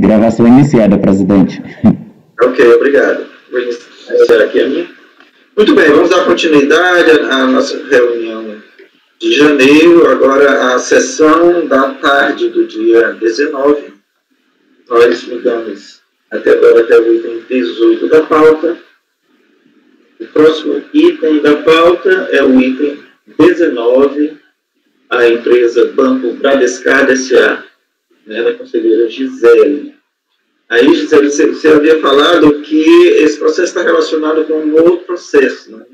Gravação iniciada, presidente. Ok, obrigado. Vou iniciar aqui a minha. Muito bem, vamos dar continuidade à nossa reunião de janeiro, agora a sessão da tarde do dia 19. Nós mudamos até agora até o item 18 da pauta. O próximo item da pauta é o item 19, a empresa Banco Bradescard S.A., da conselheira Gisele. Aí, Gisele, você havia falado que esse processo está relacionado com um outro processo, não é?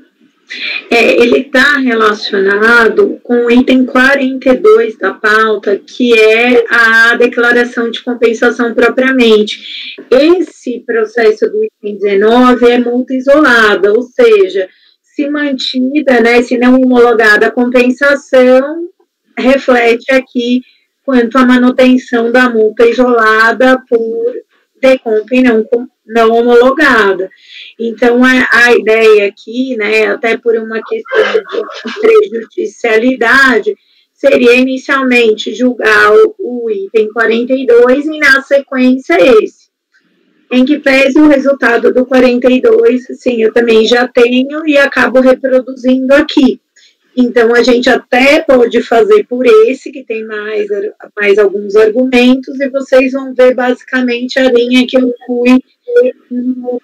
Ele está relacionado com o item 42 da pauta, que é a declaração de compensação propriamente. Esse processo do item 19 é multa isolada, ou seja, se mantida, se não homologada a compensação, reflete aqui quanto à manutenção da multa isolada por Decomp não homologada. Então, a ideia aqui, até por uma questão de prejudicialidade, seria inicialmente julgar o item 42 e, na sequência, esse. Em que pese o resultado do 42, sim, eu também já tenho e acabo reproduzindo aqui. Então, a gente até pode fazer por esse, que tem mais alguns argumentos, e vocês vão ver basicamente a linha que eu fui no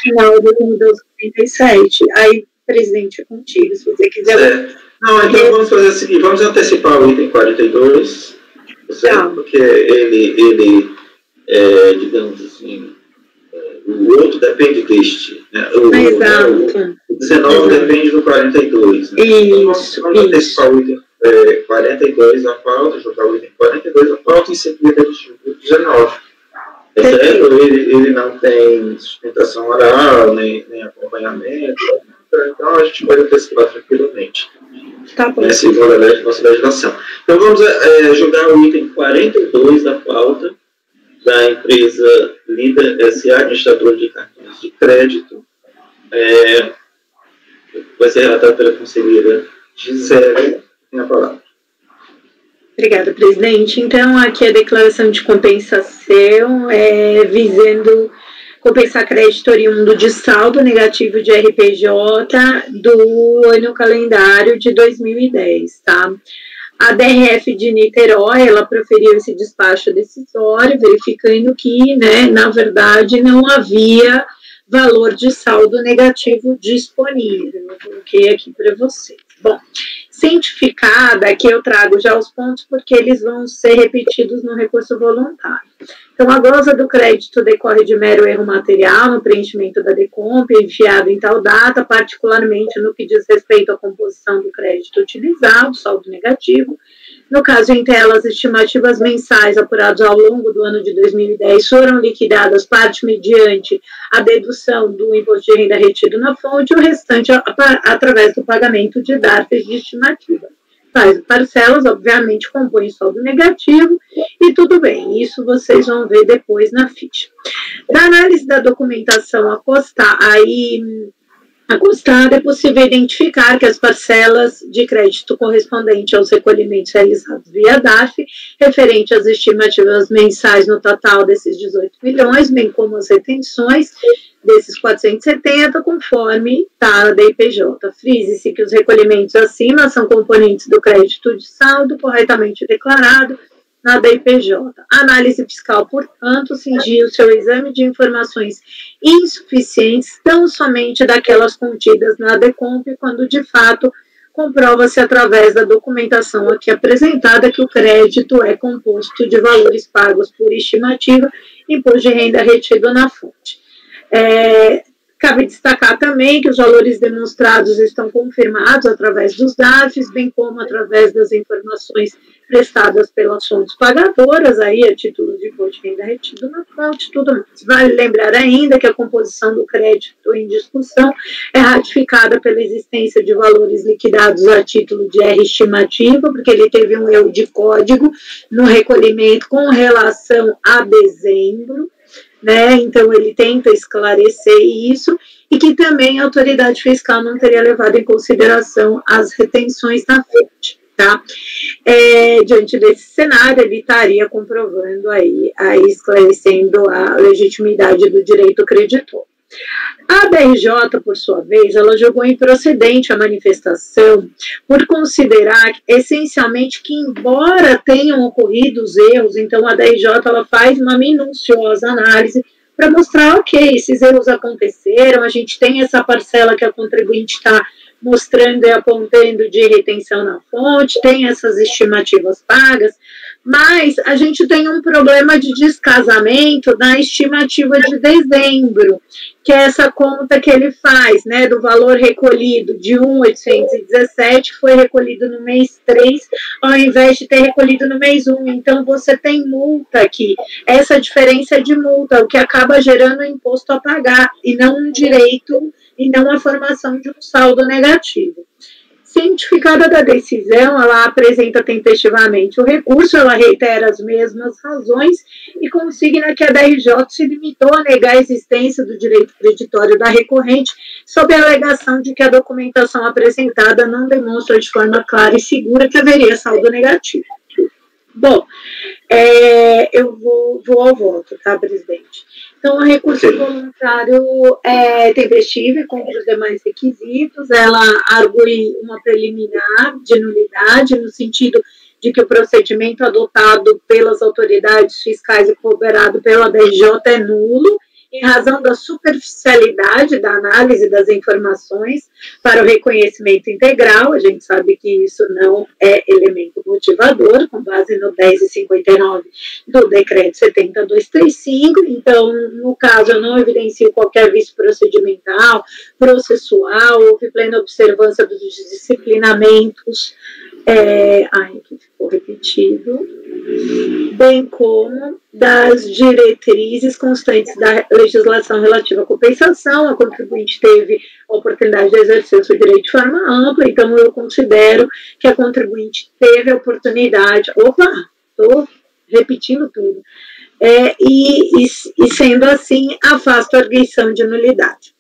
final do 1947. Aí, presidente, é contigo, se você quiser. Não, então vamos fazer o seguinte, vamos antecipar o item 42, certo? Porque ele digamos assim, o outro depende deste, Exato. O 19 depende do 42. Isso, vamos antecipar o item 42 da pauta, jogar o item 42 da pauta e seguida o 19. Certo? Ele não tem sustentação oral, nem acompanhamento, então a gente pode antecipar tranquilamente. Tá bom. Segundo a nossa legislação. Então vamos jogar o item 42 da pauta, da empresa Líder S.A., administradora de cartões de crédito. Vai ser relatada pela conselheira Gisele. Tem a palavra. Obrigada, presidente. Então, aqui a declaração de compensação visando compensar crédito oriundo de saldo negativo de RPJ do ano calendário de 2010, tá? A DRF de Niterói, ela proferiu esse despacho decisório, verificando que, na verdade, não havia valor de saldo negativo disponível. Eu coloquei aqui para vocês. Bom, cientificada, aqui eu trago já os pontos, porque eles vão ser repetidos no recurso voluntário. Então, a glosa do crédito decorre de mero erro material no preenchimento da Decomp, enviado em tal data, particularmente no que diz respeito à composição do crédito utilizado, saldo negativo. No caso em que as estimativas mensais apuradas ao longo do ano de 2010 foram liquidadas parte mediante a dedução do imposto de renda retido na fonte, o restante através do pagamento de DARFs de estimativa. Tais parcelas, obviamente, compõem saldo negativo e tudo bem, isso vocês vão ver depois na ficha. Da análise da documentação acostada, é possível identificar que as parcelas de crédito correspondentes aos recolhimentos realizados via DARF, referente às estimativas mensais no total desses 18 milhões, bem como as retenções desses 470, conforme está a DIPJ. Frise-se que os recolhimentos acima são componentes do crédito de saldo corretamente declarado na DIPJ. A análise fiscal, portanto, cingiu o seu exame de informações insuficientes, tão somente daquelas contidas na Decomp, quando, de fato, comprova-se através da documentação aqui apresentada que o crédito é composto de valores pagos por estimativa, imposto de renda retido na fonte. Cabe destacar também que os valores demonstrados estão confirmados através dos DARFs, bem como através das informações prestadas pelas fontes pagadoras, aí a título de imposto de renda retido na fonte, tudo mais. Vale lembrar ainda que a composição do crédito em discussão é ratificada pela existência de valores liquidados a título de R estimativa, porque ele teve um erro de código no recolhimento com relação a dezembro, então ele tenta esclarecer isso, e que também a autoridade fiscal não teria levado em consideração as retenções na fonte. tá? Diante desse cenário, ele estaria comprovando aí esclarecendo a legitimidade do direito creditor. A BRJ, por sua vez, ela julgou improcedente a manifestação por considerar essencialmente que, embora tenham ocorrido os erros, então a BRJ ela faz uma minuciosa análise para mostrar, ok, esses erros aconteceram, a gente tem essa parcela que a contribuinte está mostrando e apontando de retenção na fonte, tem essas estimativas pagas, mas a gente tem um problema de descasamento na estimativa de dezembro, que é essa conta que ele faz, né, do valor recolhido de 1.817, que foi recolhido no mês 3, ao invés de ter recolhido no mês 1. Então, você tem multa aqui. Essa diferença é de multa, o que acaba gerando um imposto a pagar, e não um direito, e não a formação de um saldo negativo. Cientificada da decisão, ela apresenta tempestivamente o recurso, ela reitera as mesmas razões e consigna que a DRJ se limitou a negar a existência do direito creditório da recorrente sob a alegação de que a documentação apresentada não demonstra de forma clara e segura que haveria saldo negativo. Bom, eu vou ao voto, tá, presidente? Então, o recurso voluntário é tempestivo e cumpre os demais requisitos. Ela argue uma preliminar de nulidade, no sentido de que o procedimento adotado pelas autoridades fiscais e cooperado pela DRJ é nulo, em razão da superficialidade da análise das informações para o reconhecimento integral. A gente sabe que isso não é elemento motivador, com base no 10.59 do decreto 70.235, então, no caso, eu não evidencio qualquer vício procedimental, processual, houve plena observância dos disciplinamentos, aqui ficou repetido, bem como das diretrizes constantes da legislação relativa à compensação. A contribuinte teve a oportunidade de exercer o seu direito de forma ampla, então eu considero que a contribuinte teve a oportunidade, estou repetindo tudo, e sendo assim, afasto a arguição de nulidade.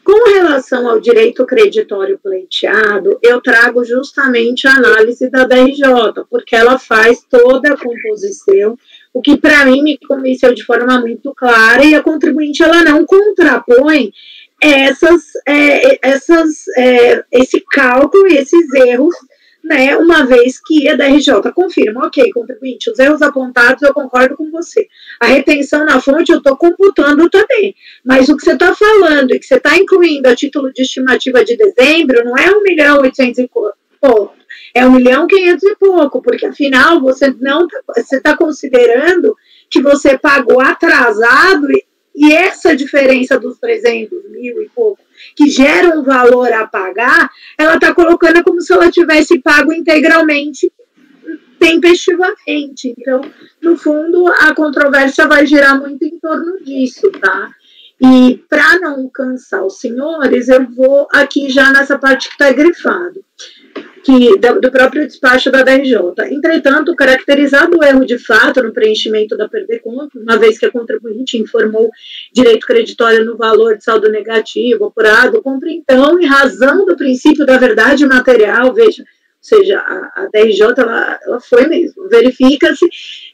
Com relação ao direito creditório pleiteado, eu trago justamente a análise da DRJ, porque ela faz toda a composição, o que para mim me convenceu de forma muito clara, e a contribuinte ela não contrapõe esse cálculo e esses erros, né, uma vez que a DRJ confirma, ok, contribuinte, os erros apontados eu concordo com você. A retenção na fonte eu estou computando também, mas o que você está falando e que você está incluindo a título de estimativa de dezembro não é 1.800.000 e pouco, é 1.500.000 e pouco, porque afinal você está considerando que você pagou atrasado e essa diferença dos 300.000 e pouco, que gera um valor a pagar, ela está colocando como se ela tivesse pago integralmente, tempestivamente. Então, no fundo, a controvérsia vai girar muito em torno disso, tá? E para não cansar os senhores, eu vou aqui já nessa parte que está grifado, do próprio despacho da DRJ. Entretanto, caracterizado o erro de fato no preenchimento da perder-conta, uma vez que a contribuinte informou direito creditório no valor de saldo negativo apurado, cumpre então, em razão do princípio da verdade material, veja, ou seja, a DRJ, ela foi mesmo, verifica-se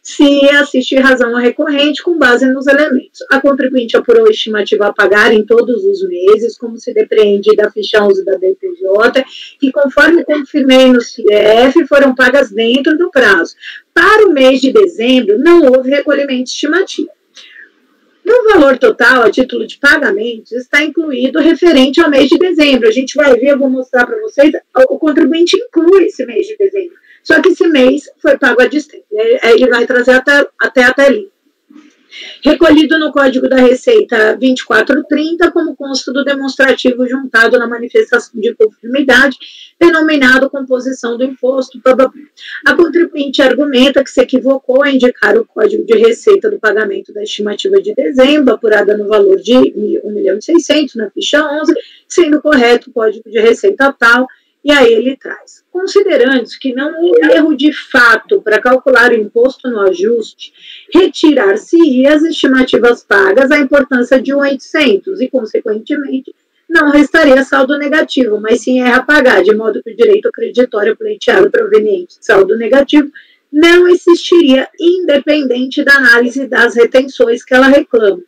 se assiste razão a recorrente com base nos elementos. A contribuinte apurou a estimativa a pagar em todos os meses, como se depreende da ficha 11 da DPJ, que conforme confirmei no CIEF, foram pagas dentro do prazo. Para o mês de dezembro, não houve recolhimento estimativo. No valor total, a título de pagamentos, está incluído referente ao mês de dezembro. A gente vai ver, eu vou mostrar para vocês, o contribuinte inclui esse mês de dezembro. Só que esse mês foi pago a distância. Ele vai trazer até a telinha. Recolhido no Código da Receita 2430, como consta do demonstrativo juntado na manifestação de conformidade, denominado composição do imposto. A contribuinte argumenta que se equivocou a indicar o Código de Receita do pagamento da estimativa de dezembro, apurada no valor de 1.600.000 na ficha 11, sendo correto o Código de Receita tal. E aí ele traz, considerando que não houve erro de fato para calcular o imposto no ajuste, retirar-se as estimativas pagas a importância de 1.800 e, consequentemente, não restaria saldo negativo, mas sim erra pagar, de modo que o direito creditório pleiteado proveniente de saldo negativo não existiria, independente da análise das retenções que ela reclama.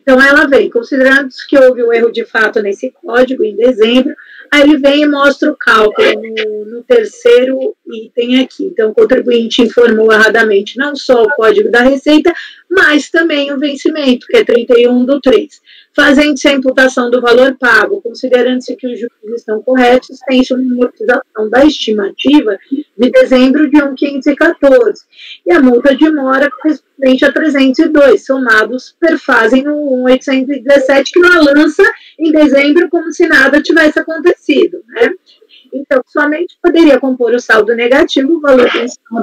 Então, ela vem, considerando que houve o erro de fato nesse código em dezembro, aí ele vem e mostra o cálculo no terceiro item aqui. Então, o contribuinte informou erradamente não só o código da receita, mas também o vencimento, que é 31/3. Fazendo-se a imputação do valor pago, considerando-se que os juros estão corretos, tem-se uma amortização da estimativa de dezembro de 1.514. E a multa de mora correspondente a 302, somados perfazem no 1.817, que não lança em dezembro como se nada tivesse acontecido, né? Então, somente poderia compor o saldo negativo o valor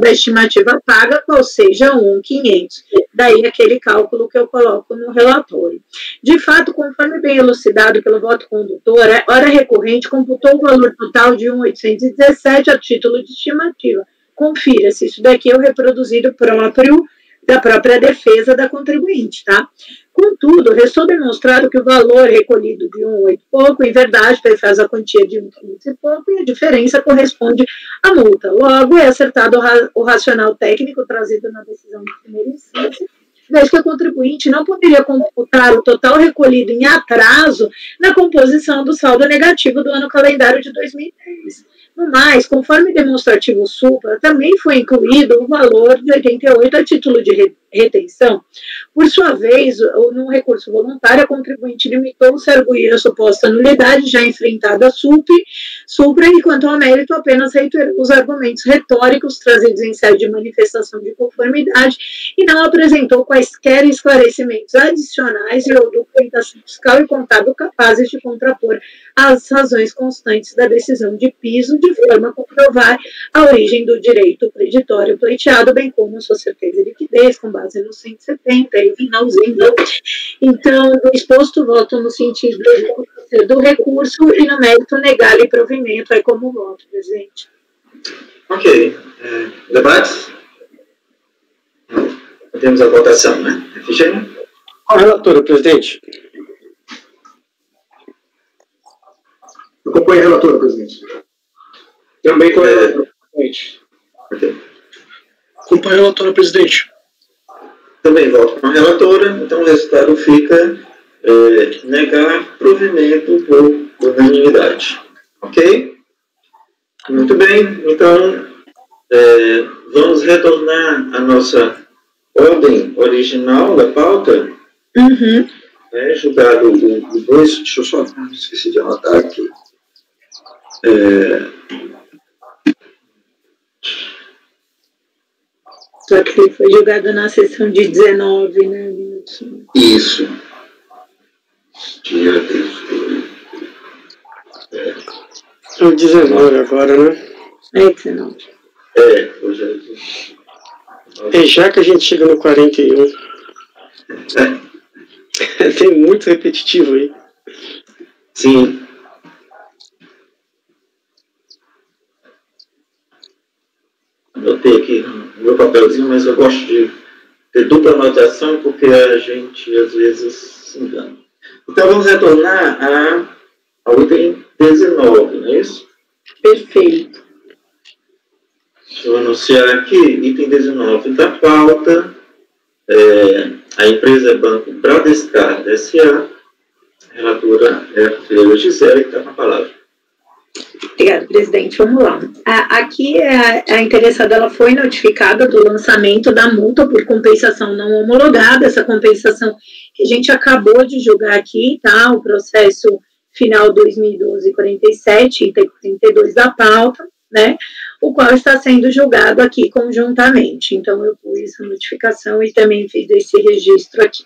da estimativa paga, qual seja 1.500. Daí aquele cálculo que eu coloco no relatório. De fato, conforme bem elucidado pelo voto condutor, a hora recorrente computou o valor total de 1.817 a título de estimativa. Confira-se, isso daqui é o reproduzido da própria defesa da contribuinte, tá? Contudo, restou demonstrado que o valor recolhido de 1,8 e pouco, em verdade, faz a quantia de 1,500 e pouco, e a diferença corresponde à multa. Logo, é acertado o racional técnico trazido na decisão de primeira instância, vez que a contribuinte não poderia computar o total recolhido em atraso na composição do saldo negativo do ano calendário de 2010. No mais, conforme demonstrativo supra, também foi incluído o valor de 88 a título de retenção. Por sua vez, no recurso voluntário, a contribuinte limitou-se a arguir a suposta nulidade já enfrentada a supra, e quanto ao mérito, apenas reiterou os argumentos retóricos trazidos em sede de manifestação de conformidade e não apresentou quaisquer esclarecimentos adicionais ou documentação fiscal e contábil capazes de contrapor as razões constantes da decisão de piso, de forma a comprovar a origem do direito creditório pleiteado, bem como a sua certeza de liquidez, com base no 170 e o finalzinho. Então, no exposto, voto no sentido do recurso e no mérito negar-lhe provimento, é como voto, presidente. Ok. Debates? Temos a votação, né? Efigênio? Com a relatora, presidente. Acompanhe a relatora, presidente. Também com a relatora, presidente. Ok. Acompanhe a relatora, presidente. Também voto com a relatora, então o resultado fica negar provimento por unanimidade. Ok? Muito bem, então vamos retornar à nossa ordem original da pauta. Uhum. Julgado o 2, deixa eu só, esqueci de anotar aqui. Só que ele foi julgado na sessão de 19, né? Isso. Dia 18. É o 19 agora, né? É 19. Hoje é 19. É já que a gente chega no 41. Tem muito repetitivo aí. Sim. Anotei aqui no meu papelzinho, mas eu gosto de ter dupla anotação porque a gente às vezes se engana. Então vamos retornar ao item 19, não é isso? Perfeito. Deixa eu anunciar aqui, item 19 da pauta. A empresa é Banco Bradescar S.A. A relatora é a conselheira Gisele, que está com a palavra. Obrigada, presidente. Vamos lá. Aqui a interessada ela foi notificada do lançamento da multa por compensação não homologada, essa compensação que a gente acabou de julgar aqui, tá? O processo final 2012-47, item 42 da pauta, né? O qual está sendo julgado aqui conjuntamente. Então, eu pus a notificação e também fiz esse registro aqui.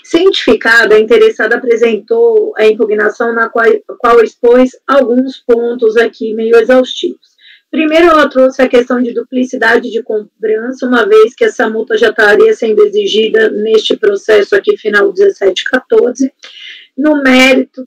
Cientificada, a interessada apresentou a impugnação na qual expôs alguns pontos aqui meio exaustivos. Primeiro, ela trouxe a questão de duplicidade de cobrança, uma vez que essa multa já estaria sendo exigida neste processo aqui final 1714. No mérito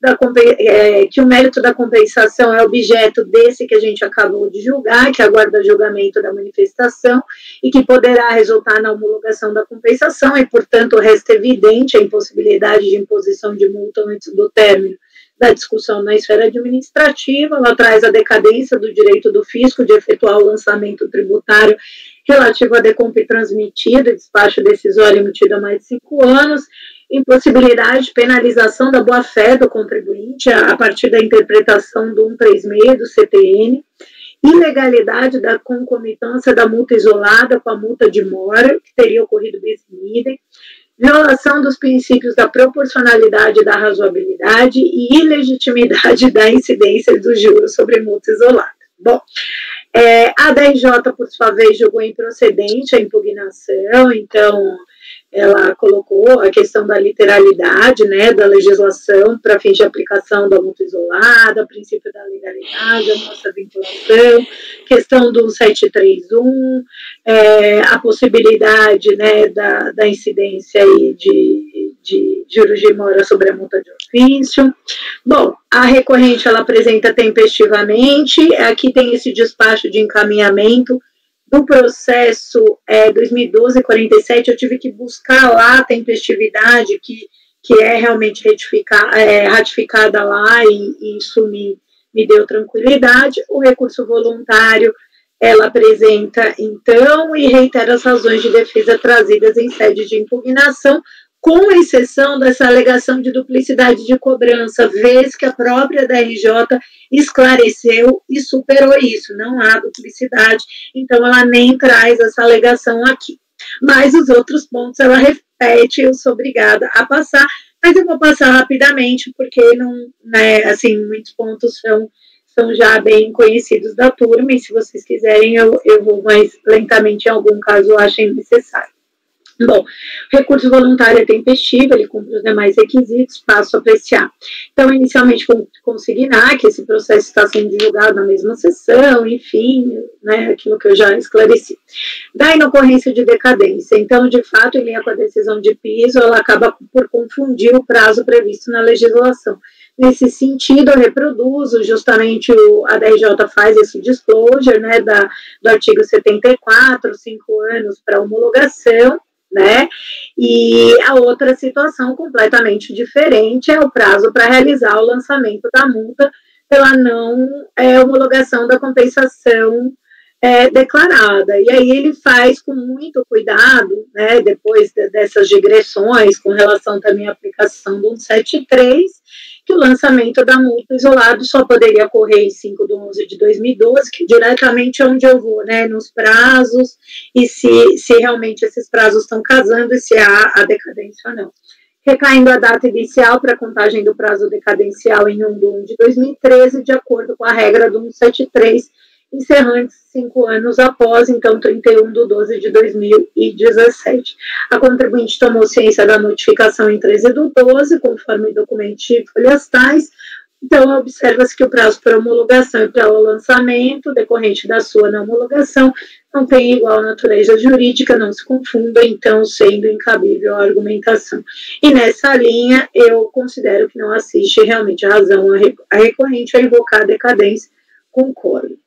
que o mérito da compensação é objeto desse que a gente acabou de julgar, que aguarda julgamento da manifestação e que poderá resultar na homologação da compensação e, portanto, resta evidente a impossibilidade de imposição de multa antes do término da discussão na esfera administrativa. Ela traz a decadência do direito do fisco de efetuar o lançamento tributário relativo à decompra transmitida, despacho decisório emitido há mais de 5 anos, impossibilidade de penalização da boa-fé do contribuinte a partir da interpretação do 136 do CTN, ilegalidade da concomitância da multa isolada com a multa de mora, que teria ocorrido bis in idem, violação dos princípios da proporcionalidade e da razoabilidade e ilegitimidade da incidência dos juros sobre multa isolada. Bom, a DRJ, por sua vez, julgou improcedente a impugnação, então ela colocou a questão da literalidade, né, da legislação para fins de aplicação da multa isolada, princípio da legalidade, a nossa vinculação, questão do 731, a possibilidade, né, da incidência aí de juros de mora sobre a multa de ofício. Bom, a recorrente ela apresenta tempestivamente, aqui tem esse despacho de encaminhamento do processo 2012-47, eu tive que buscar lá a tempestividade que é realmente ratificada lá, e isso me deu tranquilidade. O recurso voluntário ela apresenta, então, e reitera as razões de defesa trazidas em sede de impugnação, com exceção dessa alegação de duplicidade de cobrança, vez que a própria DRJ esclareceu e superou isso, não há duplicidade, então ela nem traz essa alegação aqui. Mas os outros pontos ela repete, eu sou obrigada a passar, mas eu vou passar rapidamente, porque não, né, assim, muitos pontos são já bem conhecidos da turma, e se vocês quiserem eu vou mais lentamente em algum caso achem necessário. Bom, recurso voluntário é tempestivo, ele cumpre os demais requisitos, passo a apreciar. Então, inicialmente, consignar que esse processo está sendo divulgado na mesma sessão, enfim, né, aquilo que eu já esclareci. Da inocorrência de decadência, então, de fato, em linha com a decisão de piso, ela acaba por confundir o prazo previsto na legislação. Nesse sentido, eu reproduzo justamente a DRJ faz esse disclosure, né, do artigo 74, 5 anos para homologação, né? E a outra situação completamente diferente é o prazo para realizar o lançamento da multa pela não homologação da compensação declarada. E aí ele faz com muito cuidado, né, depois dessas digressões, com relação também à aplicação do 173, que o lançamento da multa isolado só poderia ocorrer em 5/11/2012, que diretamente é onde eu vou, né, nos prazos, e se realmente esses prazos estão casando e se há a decadência ou não. Recaindo a data inicial para a contagem do prazo decadencial em 1/1/2013, de acordo com a regra do 173, encerrantes 5 anos após, então, 31/12/2017. A contribuinte tomou ciência da notificação em 13/12, conforme o documento de folhas tais. Então, observa-se que o prazo para homologação e para o lançamento, decorrente da sua não homologação, não tem igual natureza jurídica, não se confunda, então, sendo incabível a argumentação. E nessa linha, eu considero que não assiste realmente a razão a recorrente a invocar a decadência, concordo.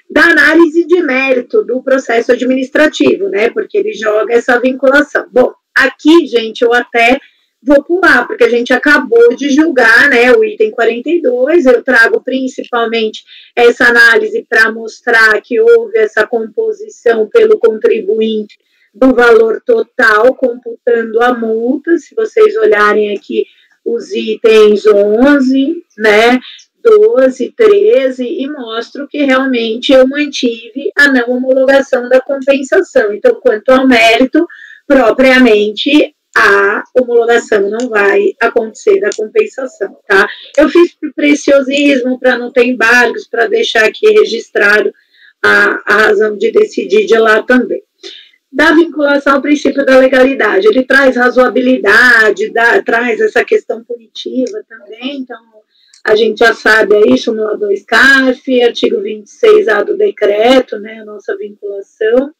Da análise de mérito do processo administrativo, né, porque ele joga essa vinculação. Bom, aqui, gente, eu até vou pular, porque a gente acabou de julgar, né, o item 42, eu trago principalmente essa análise para mostrar que houve essa composição pelo contribuinte do valor total, computando a multa, se vocês olharem aqui os itens 11, né, 12, 13, e mostro que realmente eu mantive a não homologação da compensação. Então, quanto ao mérito, propriamente, a homologação não vai acontecer da compensação, tá? Eu fiz por preciosismo, para não ter embargos, para deixar aqui registrado a razão de decidir de lá também. Da vinculação ao princípio da legalidade, ele traz razoabilidade, traz essa questão punitiva também, então, a gente já sabe aí, súmula 2 CARF, artigo 26A do decreto, né, a nossa vinculação.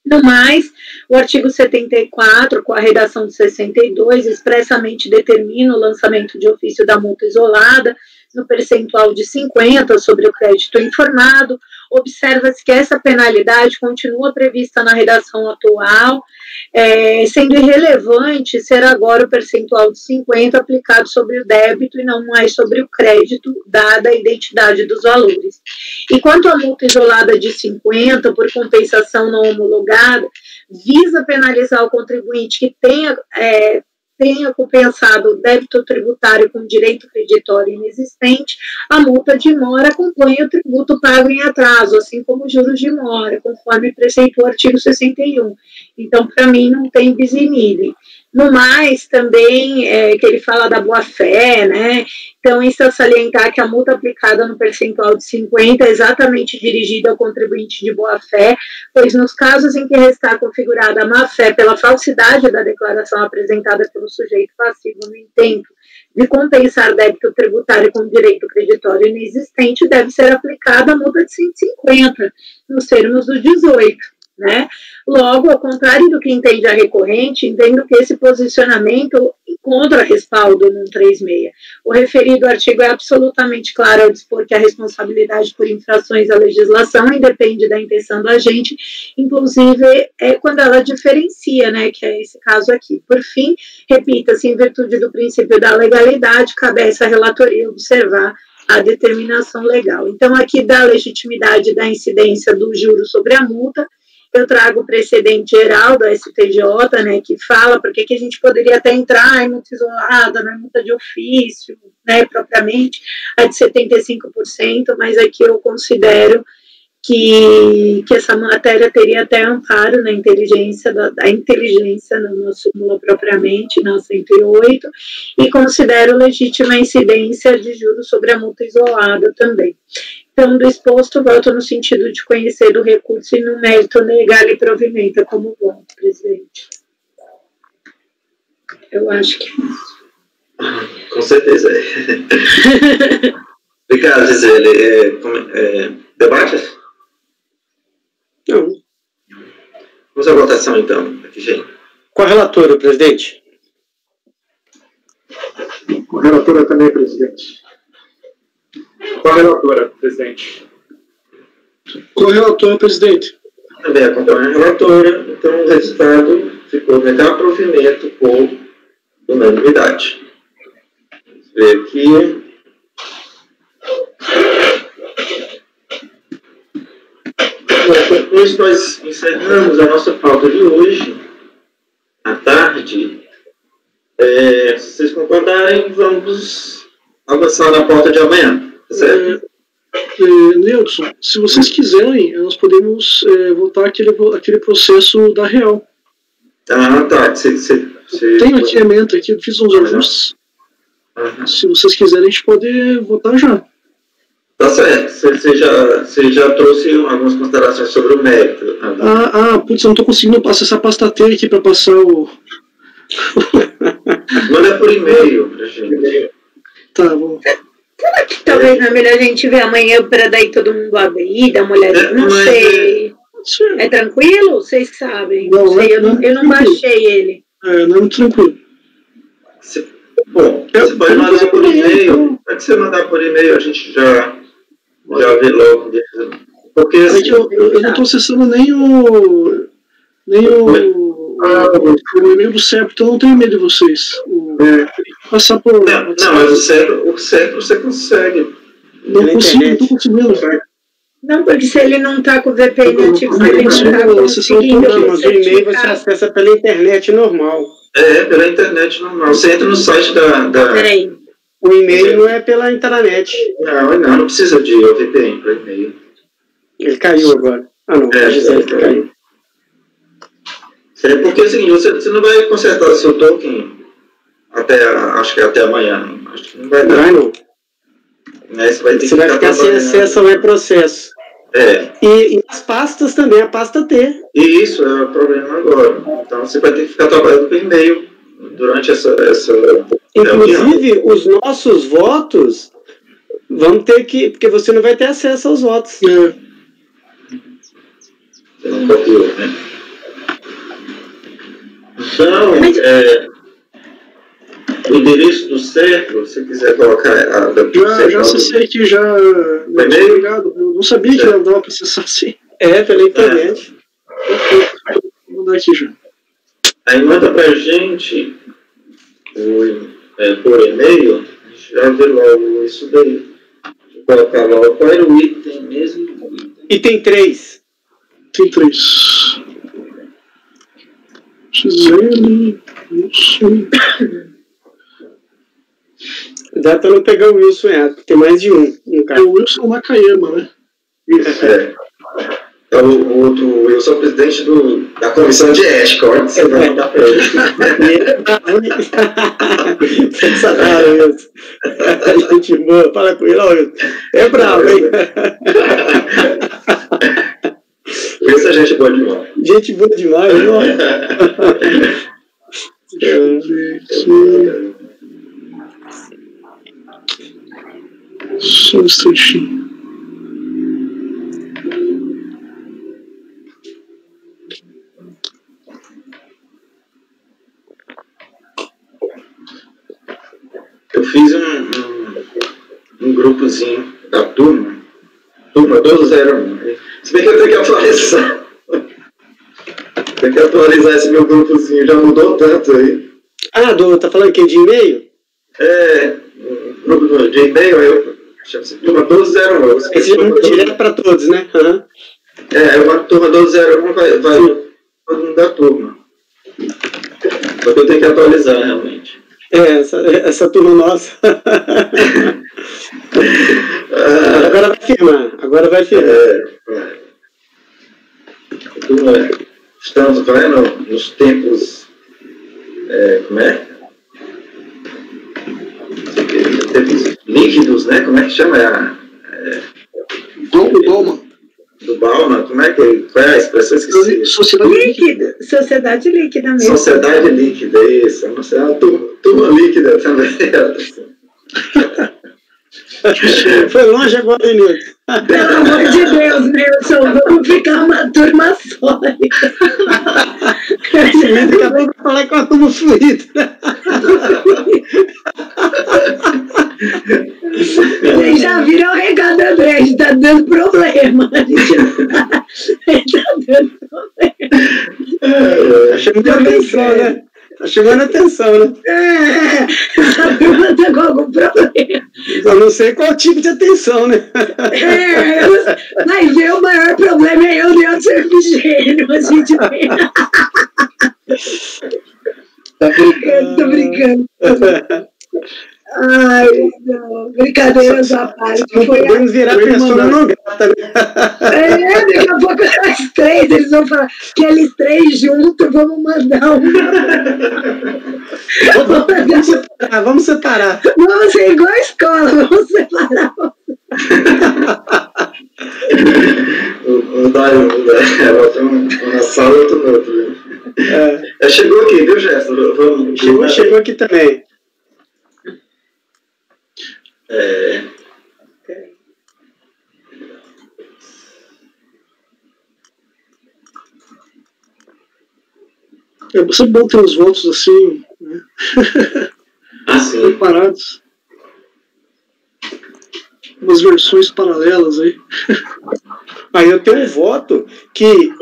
No mais, o artigo 74, com a redação de 62, expressamente determina o lançamento de ofício da multa isolada, no percentual de 50% sobre o crédito informado. Observa-se que essa penalidade continua prevista na redação atual, sendo irrelevante ser agora o percentual de 50% aplicado sobre o débito e não mais sobre o crédito, dada a identidade dos valores. E quanto à multa isolada de 50% por compensação não homologada, visa penalizar o contribuinte que tenha compensado o débito tributário com direito creditório inexistente. A multa de mora acompanha o tributo pago em atraso, assim como os juros de mora, conforme preceitua o artigo 61. Então, para mim, não tem bis in idem. No mais, também, que ele fala da boa-fé, né? Então, isso é salientar que a multa aplicada no percentual de 50% é exatamente dirigida ao contribuinte de boa-fé, pois nos casos em que restar configurada a má-fé pela falsidade da declaração apresentada pelo sujeito passivo no intento de compensar débito tributário com direito creditório inexistente, deve ser aplicada a multa de 150, nos termos do 18. Né? Logo, ao contrário do que entende a recorrente, entendo que esse posicionamento encontra respaldo no 136. O referido artigo é absolutamente claro ao dispor que a responsabilidade por infrações à legislação independe da intenção do agente, inclusive quando ela diferencia, né, que é esse caso aqui. Por fim, repita-se, em virtude do princípio da legalidade, cabe a essa relatoria observar a determinação legal. Então, aqui da legitimidade da incidência do juro sobre a multa, eu trago o precedente geral do STJ, né, que fala porque que a gente poderia até entrar em multa isolada, na multa de ofício, né, propriamente, a de 75%, mas aqui eu considero que essa matéria teria até amparo na inteligência, da inteligência, na súmula propriamente, na 108, e considero legítima a incidência de juros sobre a multa isolada também. Então, do exposto, volto no sentido de conhecer do recurso e no mérito negar e provimenta como voto, presidente. Eu acho que é isso. Com certeza. Obrigado, Gisele. Debates? Não. Vamos à votação, então. Aqui, gente. Com a relatora, presidente. Com a relatora também, presidente. Com a relatora, presidente. Com o relator, presidente. Também acompanha a relatora, então o resultado ficou negar provimento por unanimidade. Vamos ver aqui. Hoje nós encerramos a nossa pauta de hoje, à tarde. Se vocês concordarem, vamos avançar na pauta de amanhã, certo? Nelson, se vocês quiserem, nós podemos votar aquele processo da Real. Ah, tá. Tenho aqui a emenda, aqui, fiz uns ajustes. Se vocês quiserem, a gente pode votar já. Tá certo. Você já trouxe algumas considerações sobre o mérito. Putz, eu não estou conseguindo acessar a pasta T aqui para passar o... Manda por e-mail pra gente. Tá, vamos. Será que talvez não é melhor a gente ver amanhã para daí todo mundo abrir, dar uma olhada? Não sei. É tranquilo? Vocês que sabem. Não sei, eu não baixei ele. Não é muito tranquilo. Bom, você pode mandar por e-mail. Pode você mandar por e-mail, a gente já vê logo. Porque assim, eu não estou acessando nem o e-mail do CEP, então eu não tenho medo de vocês. Passar por... Não, mas o CEP você consegue. Não estou conseguindo. Não, porque se ele não está com o VPN ativo, ele não está conseguindo. Mas o e-mail você acessa pela internet normal. Pela internet normal. Você entra no site da... Peraí. O e-mail não é pela intranet. Não precisa de VPN para e-mail. Ele caiu agora. Não, a Gisele caiu. Porque assim, você não vai consertar o seu token acho que até amanhã. Acho que não vai dar. Vai não. Você vai ficar sem acesso ao e-processo. E as pastas também, a pasta T. E isso é o problema agora. Então você vai ter que ficar trabalhando com e-mail durante essa Inclusive, os nossos votos vão ter que... Porque você não vai ter acesso aos votos. Você não copiou, né? Então, O endereço do cerco, se quiser colocar já acessei aqui, já. Obrigado. Eu não sabia que dava para acessar assim. Pela internet. Vou mandar aqui já. Aí manda pra gente por e-mail, já vê logo isso daí. Vou colocar logo qual era o item mesmo. Item 3. Tem 3. XL. Wilson. Dá pra não pegar o Wilson errado, tem mais de um no É caso. o Wilson Nakayama, né? Isso. É o outro Wilson, presidente da comissão de ética. Olha que você vai mandar pra ele. Sensacional, Wilson. Gente boa, fala com ele, ó, Wilson. É bravo, hein? Wilson é gente boa demais. Gente boa demais, ó. Deixa eu ver aqui. Só um instantinho. Eu fiz um grupozinho da turma 1201. Se bem que eu tenho que atualizar. Tem que atualizar esse meu grupozinho, já mudou tanto aí. Tá falando que de e-mail? Grupo de e-mail, eu chamo-se turma 1201. Esse já mudou direto para todos, né? Uhum. Uma turma 1201 vai todo mundo da turma. Só que eu tenho que atualizar realmente. Essa turma nossa. Agora vai firmar. Estamos vendo nos tempos. Como é? Tempos líquidos, né? Como é que chama? Do Bauman, qual é a expressão? Sociedade líquida mesmo. Sociedade líquida, isso. É uma turma líquida também. Foi longe agora, Nilton. Pelo amor de Deus, Nelson, vamos ficar uma turma só. Daqui a pouco falar com a turma fluida. Vocês já viram o recado do André, a gente tá dando problema. A gente tá dando problema. Tá chamando atenção, né? Tá chamando atenção, né? Essa turma tá com algum problema. Eu não sei qual tipo de atenção, né? Mas o maior problema é eu e o seu Efigênio. A gente tem. Eu tô brincando. Ai, não. Brincadeiras à parte. Não podemos virar pessoa não grata, né? Daqui a pouco nós três, eles vão falar que eles três juntos, vamos mandar uma. Vamos separar. Vamos ser igual a escola, vamos separar. Um na sala, outro no outro. Chegou aqui, viu, Gerson? Chegou aqui também. É sempre bom ter os votos assim, né? Preparados. Umas versões paralelas aí. Aí eu tenho um voto que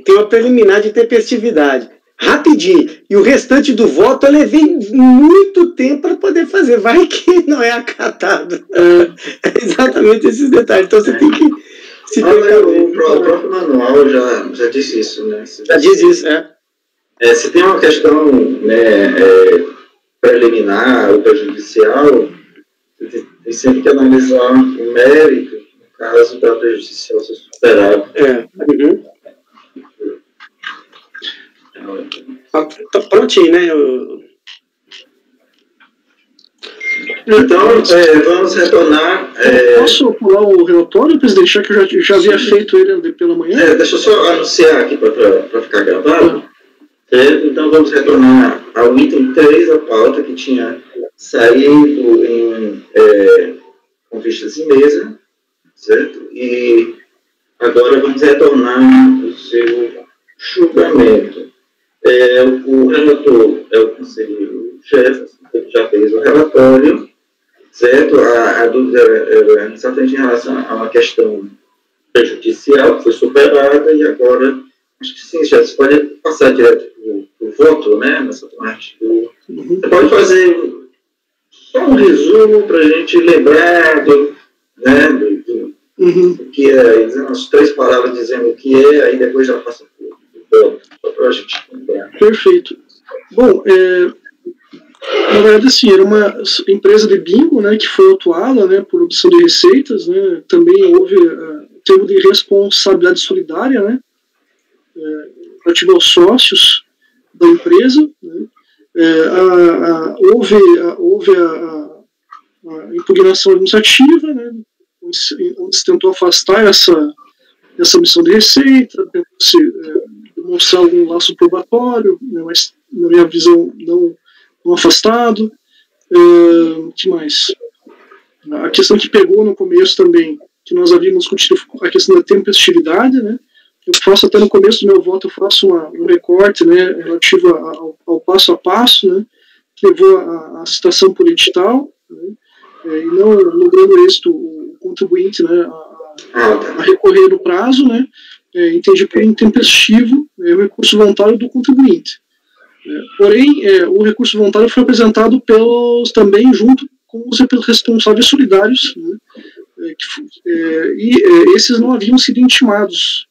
tem uma preliminar de tempestividade. Rapidinho. E o restante do voto eu levei muito tempo para poder fazer. Vai que não é acatado. É exatamente esses detalhes. Então você tem que se precaver. O próprio manual já disse isso, né? Já diz isso, se tem uma questão, né, preliminar ou prejudicial, você tem sempre que analisar o mérito, no caso da prejudicial ser superado. Tá prontinho, né? Então, vamos retornar. Posso pular o relatório, presidente, já que eu já havia feito ele pela manhã? Deixa eu só anunciar aqui para ficar gravado. Então, vamos retornar ao item 3 da pauta, que tinha saído com vistas em mesa, certo? E agora vamos retornar o seu julgamento. O relator é o conselheiro Jefferson, que já fez o relatório, certo? A dúvida era exatamente em relação a uma questão prejudicial que foi superada e agora, acho que sim, já se pode passar direto para o voto, né, nessa parte. Você pode fazer só um resumo para a gente lembrar do que é, as 3 palavras dizendo o que é, aí depois já passa para o voto, só para a gente lembrar. Perfeito. Bom, na verdade, assim, era uma empresa de bingo, né, que foi autuada, né, por obtenção de receitas, né, também houve termo de responsabilidade solidária, né, relativo aos sócios da empresa, né, houve a impugnação administrativa, né, onde se tentou afastar essa missão de receita, tentou-se demonstrar algum laço probatório, né, mas, na minha visão, não afastado. Que mais? A questão que pegou no começo também, que nós havíamos discutido, a questão da tempestividade, né? Eu faço até no começo do meu voto, eu faço um recorte, né, relativo ao passo a passo, né, que levou à citação por edital, né, e não logrando êxito o contribuinte, né, a recorrer no prazo, né, entendi por intempestivo o recurso voluntário do contribuinte. Porém, o recurso voluntário foi apresentado também junto com os responsáveis solidários, né, e esses não haviam sido intimados.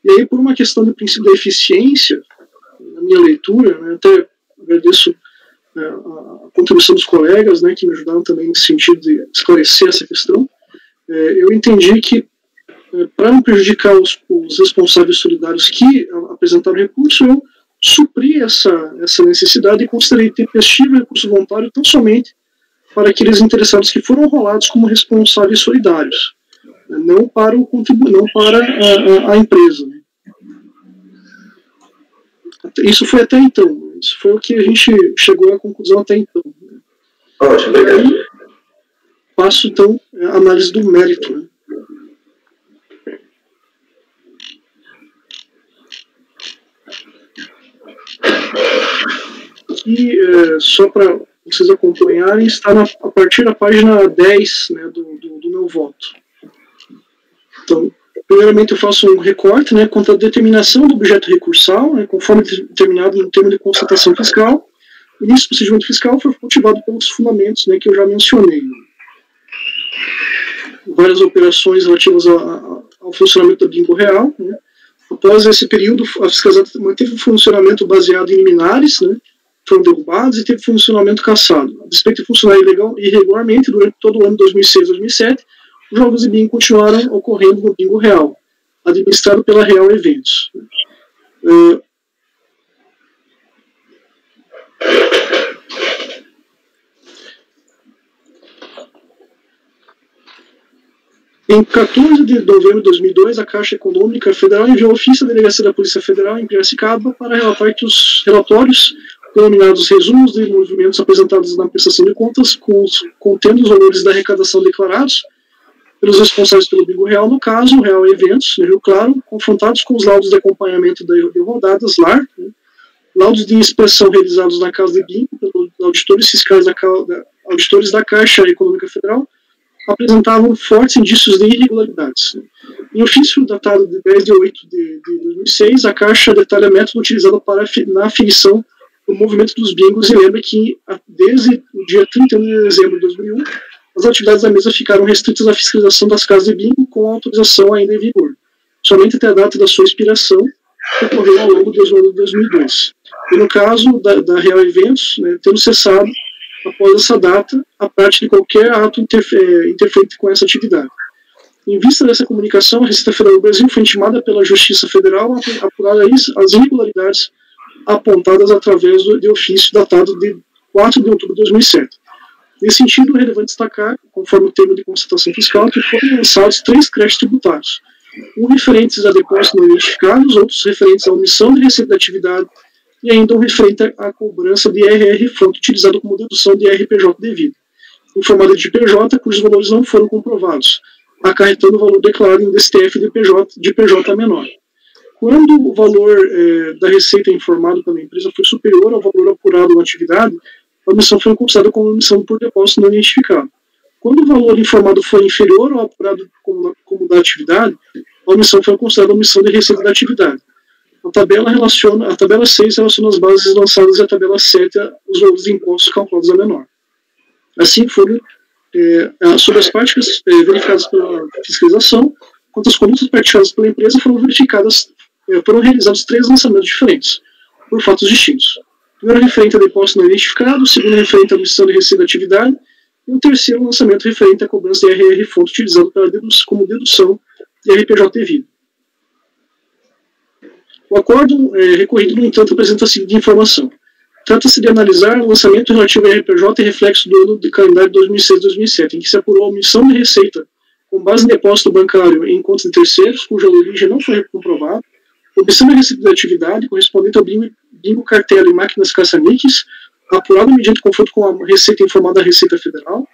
E aí, por uma questão do princípio da eficiência, na minha leitura, né, até agradeço a contribuição dos colegas, né, que me ajudaram também nesse sentido de esclarecer essa questão, eu entendi que, para não prejudicar os responsáveis solidários que apresentaram recurso, eu supri essa necessidade e considerei tempestivo o recurso voluntário tão somente para aqueles interessados que foram rolados como responsáveis solidários, não para o não para a empresa. Isso foi até então. Isso foi o que a gente chegou à conclusão até então. Ótimo, obrigado. Aí, passo então a análise do mérito. Né? E só para vocês acompanharem, está a partir da página 10, né, do meu voto. Então, primeiramente eu faço um recorte, né, quanto à determinação do objeto recursal, né, conforme determinado no termo de constatação fiscal. O início do procedimento fiscal foi motivado pelos fundamentos, né, que eu já mencionei. Várias operações relativas ao funcionamento da bingo real. Né. Após esse período, a fiscalizada manteve o funcionamento baseado em liminares, né, foram derrubados e teve funcionamento cassado. A despeito de funcionar irregularmente durante todo o ano de 2006 e 2007, os jogos de bingo continuaram ocorrendo no bingo real, administrado pela Real Eventos. Em 14 de novembro de 2002, a Caixa Econômica Federal enviou ofício à Delegacia da Polícia Federal em Piracicaba para relatar que os relatórios denominados resumos de movimentos apresentados na prestação de contas, contendo os valores da arrecadação declarados pelos responsáveis pelo bingo real, no caso, o Real Eventos, no Rio Claro, confrontados com os laudos de acompanhamento de rodadas LAR, né, laudos de inspeção realizados na casa de bingo pelos auditores fiscais auditores da Caixa Econômica Federal, apresentavam fortes indícios de irregularidades. Em ofício datado de 10 de 8 de 2006, a Caixa detalha método utilizado na aferição do movimento dos bingos e lembra que, desde o dia 31 de dezembro de 2001, as atividades da mesa ficaram restritas à fiscalização das casas de bingo com a autorização ainda em vigor, somente até a data da sua expiração, que ocorreu ao longo do ano de 2002. E no caso da Real Eventos, né, tendo cessado, após essa data, a prática de qualquer ato interferente com essa atividade. Em vista dessa comunicação, a Receita Federal do Brasil foi intimada pela Justiça Federal a apurar as irregularidades apontadas através de ofício datado de 4 de outubro de 2007. Nesse sentido, é relevante destacar, conforme o termo de constatação fiscal, que foram lançados 3 créditos tributários, um referentes a depósitos não identificados, outros referentes à omissão de receita da atividade e ainda um referente à cobrança de IRR-fonte utilizado como dedução de IRPJ devido, em formato de PJ, cujos valores não foram comprovados, acarretando o valor declarado em DSTF de PJ menor. Quando o valor da receita informado pela empresa foi superior ao valor apurado na atividade, a omissão foi considerada como omissão por depósito não identificado. Quando o valor informado foi inferior ao apurado como da atividade, a omissão foi considerada omissão de receita da atividade. A tabela 6 relaciona as bases lançadas e a tabela 7 os valores de impostos calculados a menor. Assim, foram sobre as práticas verificadas pela fiscalização, quanto às condutas praticadas pela empresa, foram realizados 3 lançamentos diferentes, por fatos distintos. O primeiro referente a depósito não identificado, o segundo referente à omissão de receita da atividade, e o terceiro lançamento referente à cobrança de RR-fonte utilizado como dedução de RPJ devido. O acordo recorrido, no entanto, apresenta a seguinte informação. Trata-se de analisar o lançamento relativo ao RPJ e reflexo do ano de calendário 2006-2007, em que se apurou a omissão de receita com base em depósito bancário em contas de terceiros, cuja origem não foi comprovada, omissão de receita da atividade correspondente ao bingo cartela e máquinas caça-níqueis, apurado mediante confronto com a receita informada da Receita Federal,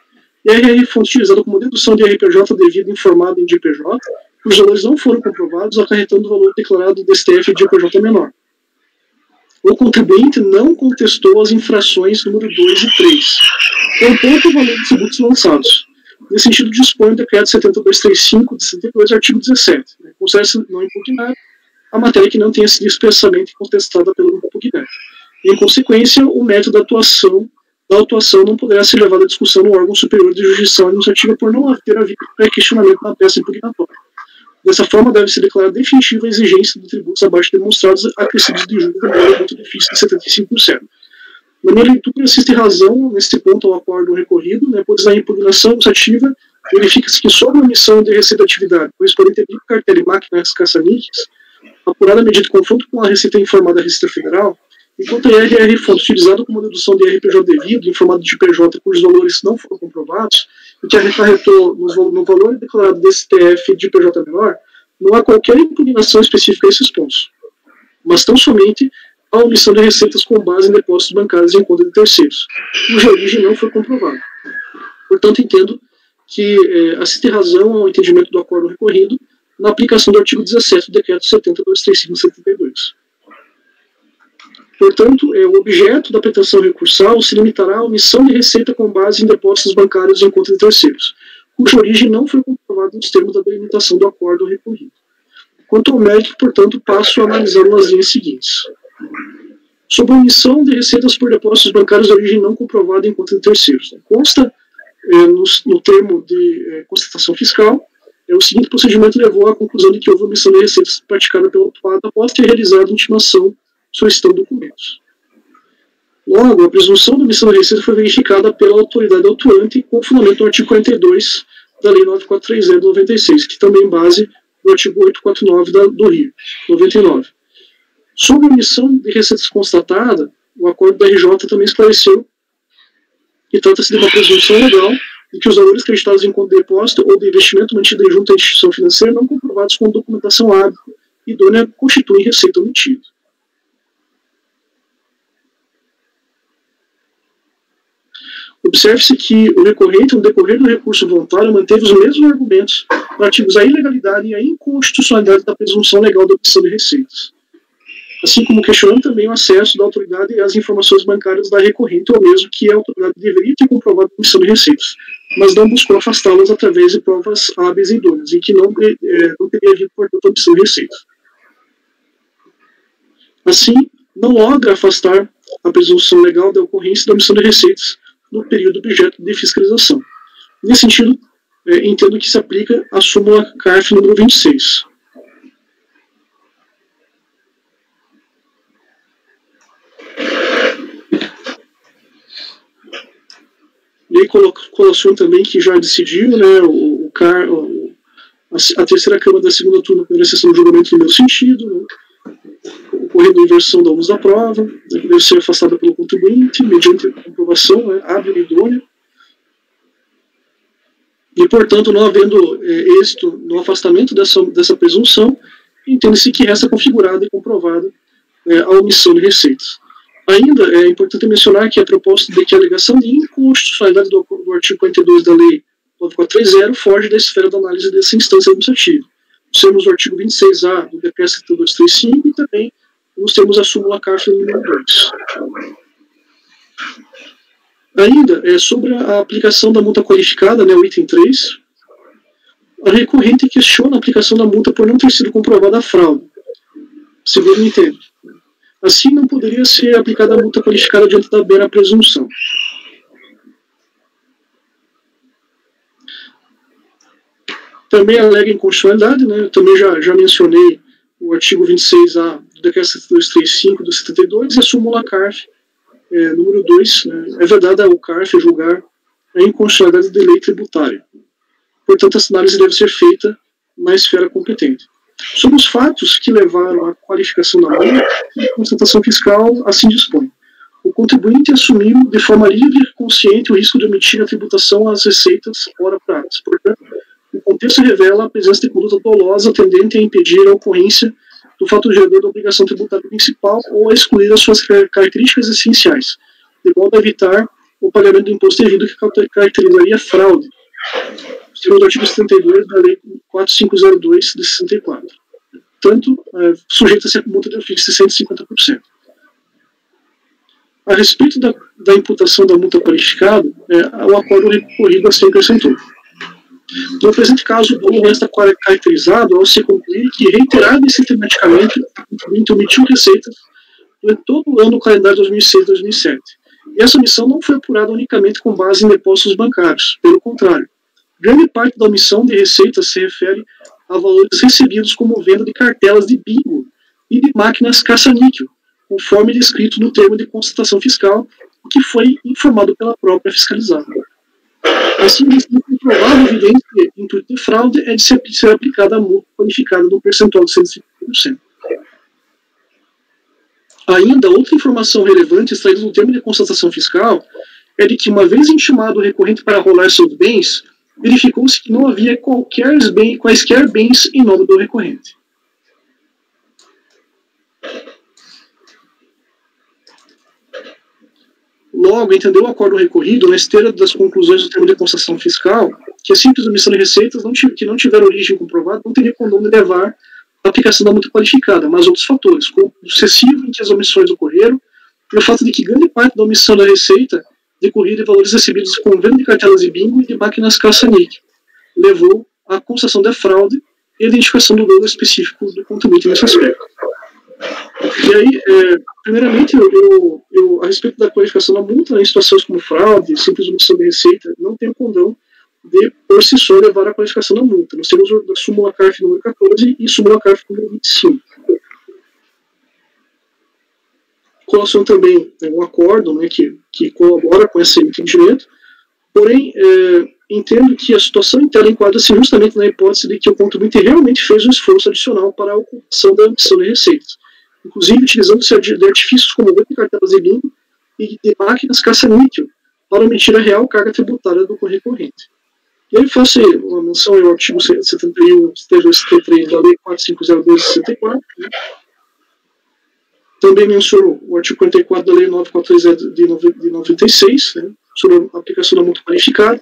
e a RR-fonte utilizada como dedução de RPJ devido informado em DPJ, cujos valores não foram comprovados, acarretando o valor declarado do STF de DPJ menor. O contribuinte não contestou as infrações número 2 e 3, tampouco o valor dos tributos lançados. Nesse sentido, dispõe o decreto 7235 de 62, artigo 17. Considera-se não impugnado a matéria que não tenha sido expressamente contestada pelo impugnante. Em consequência, o método da autuação não poderá ser levado à discussão no órgão superior de jurisdição administrativa por não ter havido pré-questionamento na peça impugnatória. Dessa forma, deve-se declarar definitiva a exigência de tributos abaixo demonstrados acrescidos de juros de modo muito difícil de 75%. Na minha leitura, existe razão neste ponto ao acordo recorrido, pois na impugnação administrativa verifica-se que sobre a omissão de receita da atividade correspondente a bico, cartela e máquinas caça-níqueis, apurada mediante confronto com a receita informada da Receita Federal, enquanto a RR-fonte utilizada como dedução de RPJ devido, informado de PJ cujos valores não foram comprovados, e que acarretou no valor declarado desse TF de PJ menor, não há qualquer impugnação específica a esses pontos, mas tão somente a omissão de receitas com base em depósitos bancários em conta de terceiros, cuja origem não foi comprovada. Portanto, entendo que assiste razão ao entendimento do acordo recorrido na aplicação do artigo 17 do decreto 70.235/72. Portanto, o objeto da pretensão recursal se limitará à omissão de receita com base em depósitos bancários em conta de terceiros, cuja origem não foi comprovada nos termos da delimitação do acordo recorrido. Quanto ao mérito, portanto, passo a analisar nas linhas seguintes. Sobre a omissão de receitas por depósitos bancários de origem não comprovada em conta de terceiros. Consta, no termo de constatação fiscal, o seguinte procedimento levou à conclusão de que houve omissão de receitas praticada pelo autuado após ter realizado intimação solicitando documentos. Logo, a presunção da omissão de receita foi verificada pela autoridade autuante com fundamento no artigo 42 da Lei 9430 de 96, que também base no artigo 849 do Rio, 99. Sobre a omissão de receitas constatada, o acordo da RJ também esclareceu que trata-se de uma presunção legal de que os valores creditados em conta de depósito ou de investimento mantido junto à instituição financeira não comprovados com documentação hábil e idônea constituem receita omitida. Observe-se que o recorrente, no decorrer do recurso voluntário, manteve os mesmos argumentos relativos à ilegalidade e à inconstitucionalidade da presunção legal da omissão de receitas, assim como questionando também o acesso da autoridade às informações bancárias da recorrente, ou mesmo que a autoridade deveria ter comprovado a omissão de receitas, mas não buscou afastá-las através de provas hábeis e idôneas, e que não teria havido, portanto, a omissão de receitas. Assim, não logra afastar a presunção legal da ocorrência da omissão de receitas no período objeto de fiscalização. Nesse sentido, entendo que se aplica a súmula CARF número 26. E aí colocação também que já decidiu, a terceira Câmara da segunda turma, primeira sessão do julgamento no meu sentido, ocorrendo a inversão da ônus da prova, que deve ser afastada pelo contribuinte, mediante comprovação hábil e idônea. E, portanto, não havendo êxito no afastamento dessa presunção, entende-se que resta configurada e comprovada a omissão de receitas. Ainda é importante mencionar que a proposta de que a alegação de inconstitucionalidade do artigo 42 da Lei 9430 foge da esfera da análise dessa instância administrativa, Nós temos o artigo 26A do Decreto 7235 e também nós temos a súmula CARF número 2. Ainda, sobre a aplicação da multa qualificada, né, o item 3, a recorrente questiona a aplicação da multa por não ter sido comprovada a fraude, segundo o entende. Assim, não poderia ser aplicada a multa qualificada diante da mera presunção. Também alega inconstitucionalidade, né? Eu também já mencionei o artigo 26A do Decreto 7235 do 72 e a súmula CARF número 2, né? É vedada ao CARF julgar a inconstitucionalidade de lei tributária. Portanto, essa análise deve ser feita na esfera competente. Sobre os fatos que levaram à qualificação da multa, a constatação fiscal assim dispõe. O contribuinte assumiu de forma livre e consciente o risco de omitir a tributação às receitas ora pratas. Portanto, o contexto revela a presença de conduta dolosa tendente a impedir a ocorrência do fato gerador da obrigação tributária principal ou a excluir as suas características essenciais, de modo a evitar o pagamento do imposto devido que caracterizaria fraude, segundo o artigo 72 da Lei 4502 de 64. Tanto, sujeita-se a multa de ofício de 150%. A respeito da imputação da multa qualificada, o acordo recorrido assim acrescentou. No presente caso, o dolo resta caracterizado ao se concluir que, reiterado e sistematicamente, o contribuinte omitiu receitas durante todo o ano do calendário 2006 e 2007. E essa omissão não foi apurada unicamente com base em depósitos bancários. Pelo contrário, grande parte da omissão de receitas se refere a valores recebidos como venda de cartelas de bingo e de máquinas caça-níquel, conforme descrito no termo de constatação fiscal, o que foi informado pela própria fiscalizada. Assim, a comprovada evidência de intuito de fraude é de ser aplicada a multa qualificada no percentual de 150%. Ainda, outra informação relevante extraída do termo de constatação fiscal é de que, uma vez intimado o recorrente para rolar seus bens, verificou-se que não havia quaisquer bens em nome do recorrente. Logo, entendeu o acordo recorrido, na esteira das conclusões do termo de constatação fiscal, que a simples omissão de receitas que não tiver origem comprovada não teria condão de levar à aplicação da multa qualificada, mas outros fatores, como o sucessivo em que as omissões ocorreram, e o fato de que grande parte da omissão da receita decorria de valores recebidos com venda de cartelas de bingo e de máquinas caça-níquel, levou à constatação da fraude e a identificação do dolo específico do contribuinte nesse aspecto. E aí, primeiramente, a respeito da qualificação da multa, em situações como fraude, simples omissão de receita, não tem o condão de, por si só, levar à qualificação da multa. Nós temos a súmula CARF número 14 e súmula CARF número 25. Colação também um acordo, né, que colabora com esse entendimento, porém, entendo que a situação inteira enquadra-se justamente na hipótese de que o contribuinte realmente fez um esforço adicional para a ocupação da omissão de receitas, inclusive utilizando-se de artifícios como venda de cartelas de bingo e de máquinas caça-níquel para omitir a real carga tributária do recorrente. E aí faço uma menção ao artigo 71, 73 da Lei 4502 de 64, né? Também menciono o artigo 44 da Lei 943 de 96, né, sobre a aplicação da multa qualificada.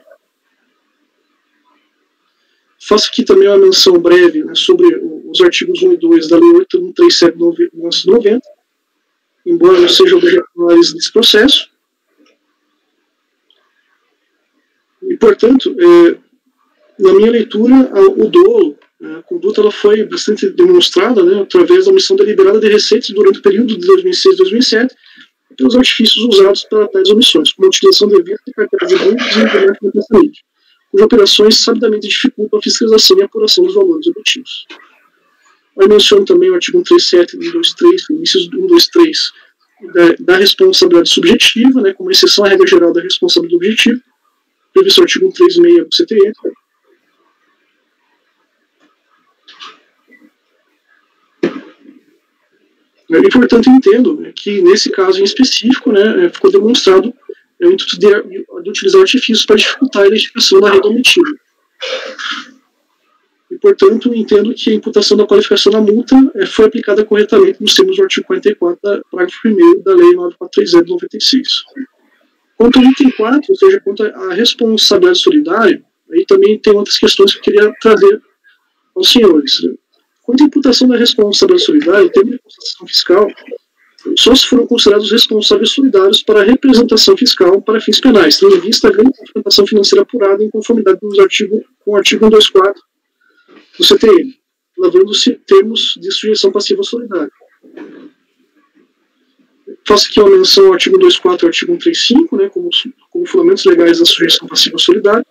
Faço aqui também uma menção breve, né, sobre os artigos 1 e 2 da Lei 8137 de 1990, embora não seja objeto de análise desse processo. E, portanto, na minha leitura, o dolo, a conduta ela foi bastante demonstrada, né, através da omissão deliberada de receitas durante o período de 2006 e 2007, pelos artifícios usados para tais omissões, como a utilização de eventos de carteiras de bancos e internet no pensamento, cujas operações sabidamente dificultam a fiscalização e a apuração dos valores obtidos. Aí menciono também o artigo 137, 123, inícios 123, da responsabilidade subjetiva, né, como exceção à regra geral da responsabilidade objetiva, previsto no artigo 136 do CTE. E, portanto, entendo que, nesse caso em específico, né, ficou demonstrado o intuito de utilizar artifícios para dificultar a identificação da renda omitida. E, portanto, entendo que a imputação da qualificação da multa foi aplicada corretamente nos termos do artigo 44, parágrafo 1º da Lei 9430 de 96. Quanto ao item 4, ou seja, quanto à responsabilidade solidária, aí também tem outras questões que eu queria trazer aos senhores. Quanto à imputação da responsabilidade solidária, em termos de constatação fiscal, só se foram considerados responsáveis solidários para a representação fiscal para fins penais, tendo em vista a grande movimentação financeira apurada em conformidade com o artigo 124 do CTN, lavando-se termos de sujeição passiva solidária. Faço aqui uma menção ao artigo 124 e ao artigo 135, né, como fundamentos legais da sujeição passiva solidária.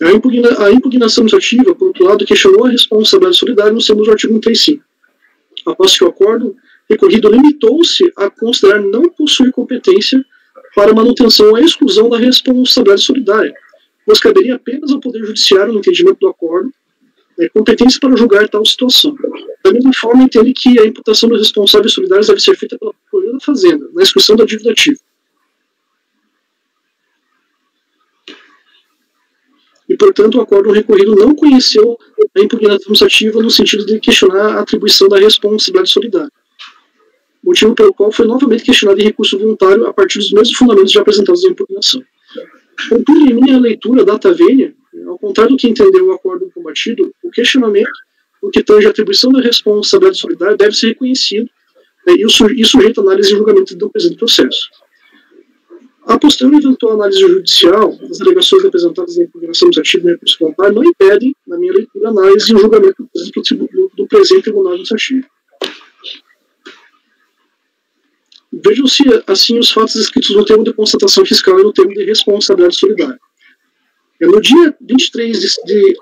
A impugnação administrativa, por outro lado, questionou a responsabilidade solidária nos termos do artigo 135. Após que o acordo recorrido limitou-se a considerar não possuir competência para manutenção ou exclusão da responsabilidade solidária, pois caberia apenas ao Poder Judiciário, no entendimento do acordo, competência para julgar tal situação. Da mesma forma, entende que a imputação dos responsáveis solidários deve ser feita pela Procuradoria da Fazenda, na inscrição da dívida ativa. E, portanto, o acordo recorrido não conheceu a impugnação administrativa no sentido de questionar a atribuição da responsabilidade solidária, motivo pelo qual foi novamente questionado em recurso voluntário a partir dos mesmos fundamentos já apresentados na impugnação. Contudo, em minha leitura data vênia, ao contrário do que entendeu o acordo combatido, o questionamento no que tange a atribuição da responsabilidade solidária deve ser reconhecido e sujeito a análise e julgamento do presente processo. A posterior eventual análise judicial das alegações apresentadas na impugnação administrativa e no recurso voluntário não impedem, na minha leitura, a análise e o julgamento do presente Tribunal Administrativo. Vejam-se, assim, os fatos escritos no termo de constatação fiscal e no termo de responsabilidade solidária. No dia 23 de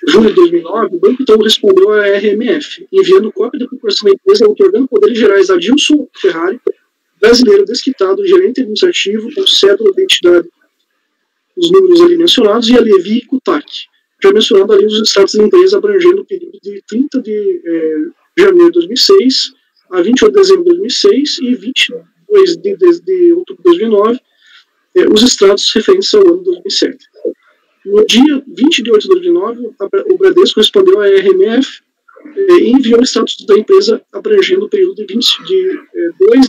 julho de 2009, o Banco Itaú respondeu à RMF, enviando cópia da procuração da empresa, outorgando poderes gerais a Adilson Ferrari, brasileiro desquitado, gerente administrativo, com cédula de identidade, os números ali mencionados, e a Levi Kutak, já mencionado ali os estados da empresa, abrangendo o período de 30 de janeiro de 2006 a 28 de dezembro de 2006 e 22 de outubro de 2009, os extratos referentes ao ano 2007. No dia 20 de 8 de 2009, o Bradesco respondeu à RMF e enviou o status da empresa abrangendo o período de 2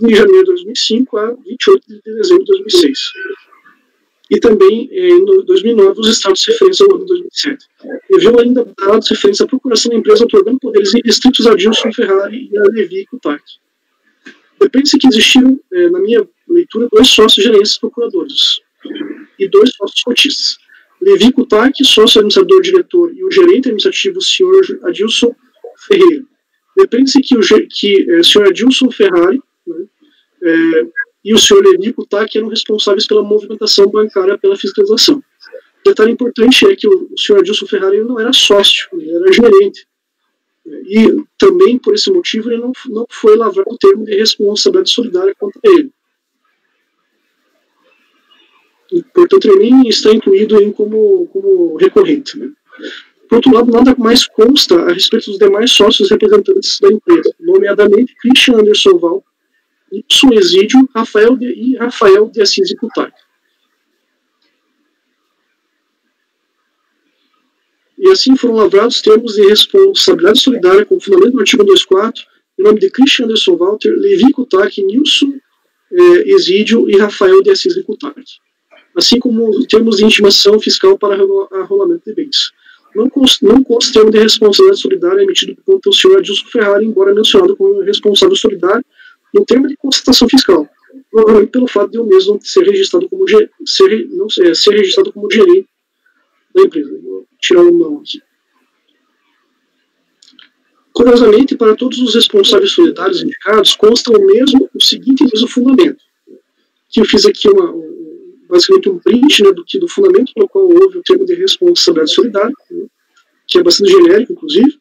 de janeiro de 2005 a 28 de dezembro de 2006. E também, em 2009, os status referentes ao ano 2007. Enviou ainda dados referentes à procuração da empresa, otorgando poderes restritos a Adilson Ferrari e a Levi Kutak. Depende-se que existiram, na minha leitura, 2 sócios gerentes procuradores e 2 sócios cotistas. Levi Kutak, sócio administrador-diretor, e o gerente administrativo, o senhor Adilson Ferreira. Depende-se que o senhor Adilson Ferrari, né, e o senhor Levi Kutak eram responsáveis pela movimentação bancária pela fiscalização. Detalhe importante é que o senhor Adilson Ferrari não era sócio, ele era gerente. E também, por esse motivo, ele não foi lavrado o termo de responsabilidade solidária contra ele. E, portanto, ele nem está incluído como recorrente. Né? Por outro lado, nada mais consta a respeito dos demais sócios representantes da empresa, nomeadamente Christian Anderson Val, Nilson Exídio, Rafael de Assis e Kutak. E assim foram lavrados termos de responsabilidade solidária com fundamento no artigo 124, em nome de Christian Anderson Walter, Levi Kutak, Nilson Exídio e Rafael de Assis e Kutak. Assim como termos de intimação fiscal para arrolamento de bens. Não consta termo de responsabilidade solidária emitido por conta do senhor Adilson Ferrari, embora mencionado como responsável solidário no termo de constatação fiscal, provavelmente pelo fato de o mesmo ser registrado como ser registrado como gerente da empresa. Vou tirar o não aqui. Curiosamente, para todos os responsáveis solidários indicados, consta o seguinte mesmo fundamento, que eu fiz aqui basicamente um print, né, do fundamento pelo qual houve o termo de responsabilidade solidária, né, que é bastante genérico, inclusive.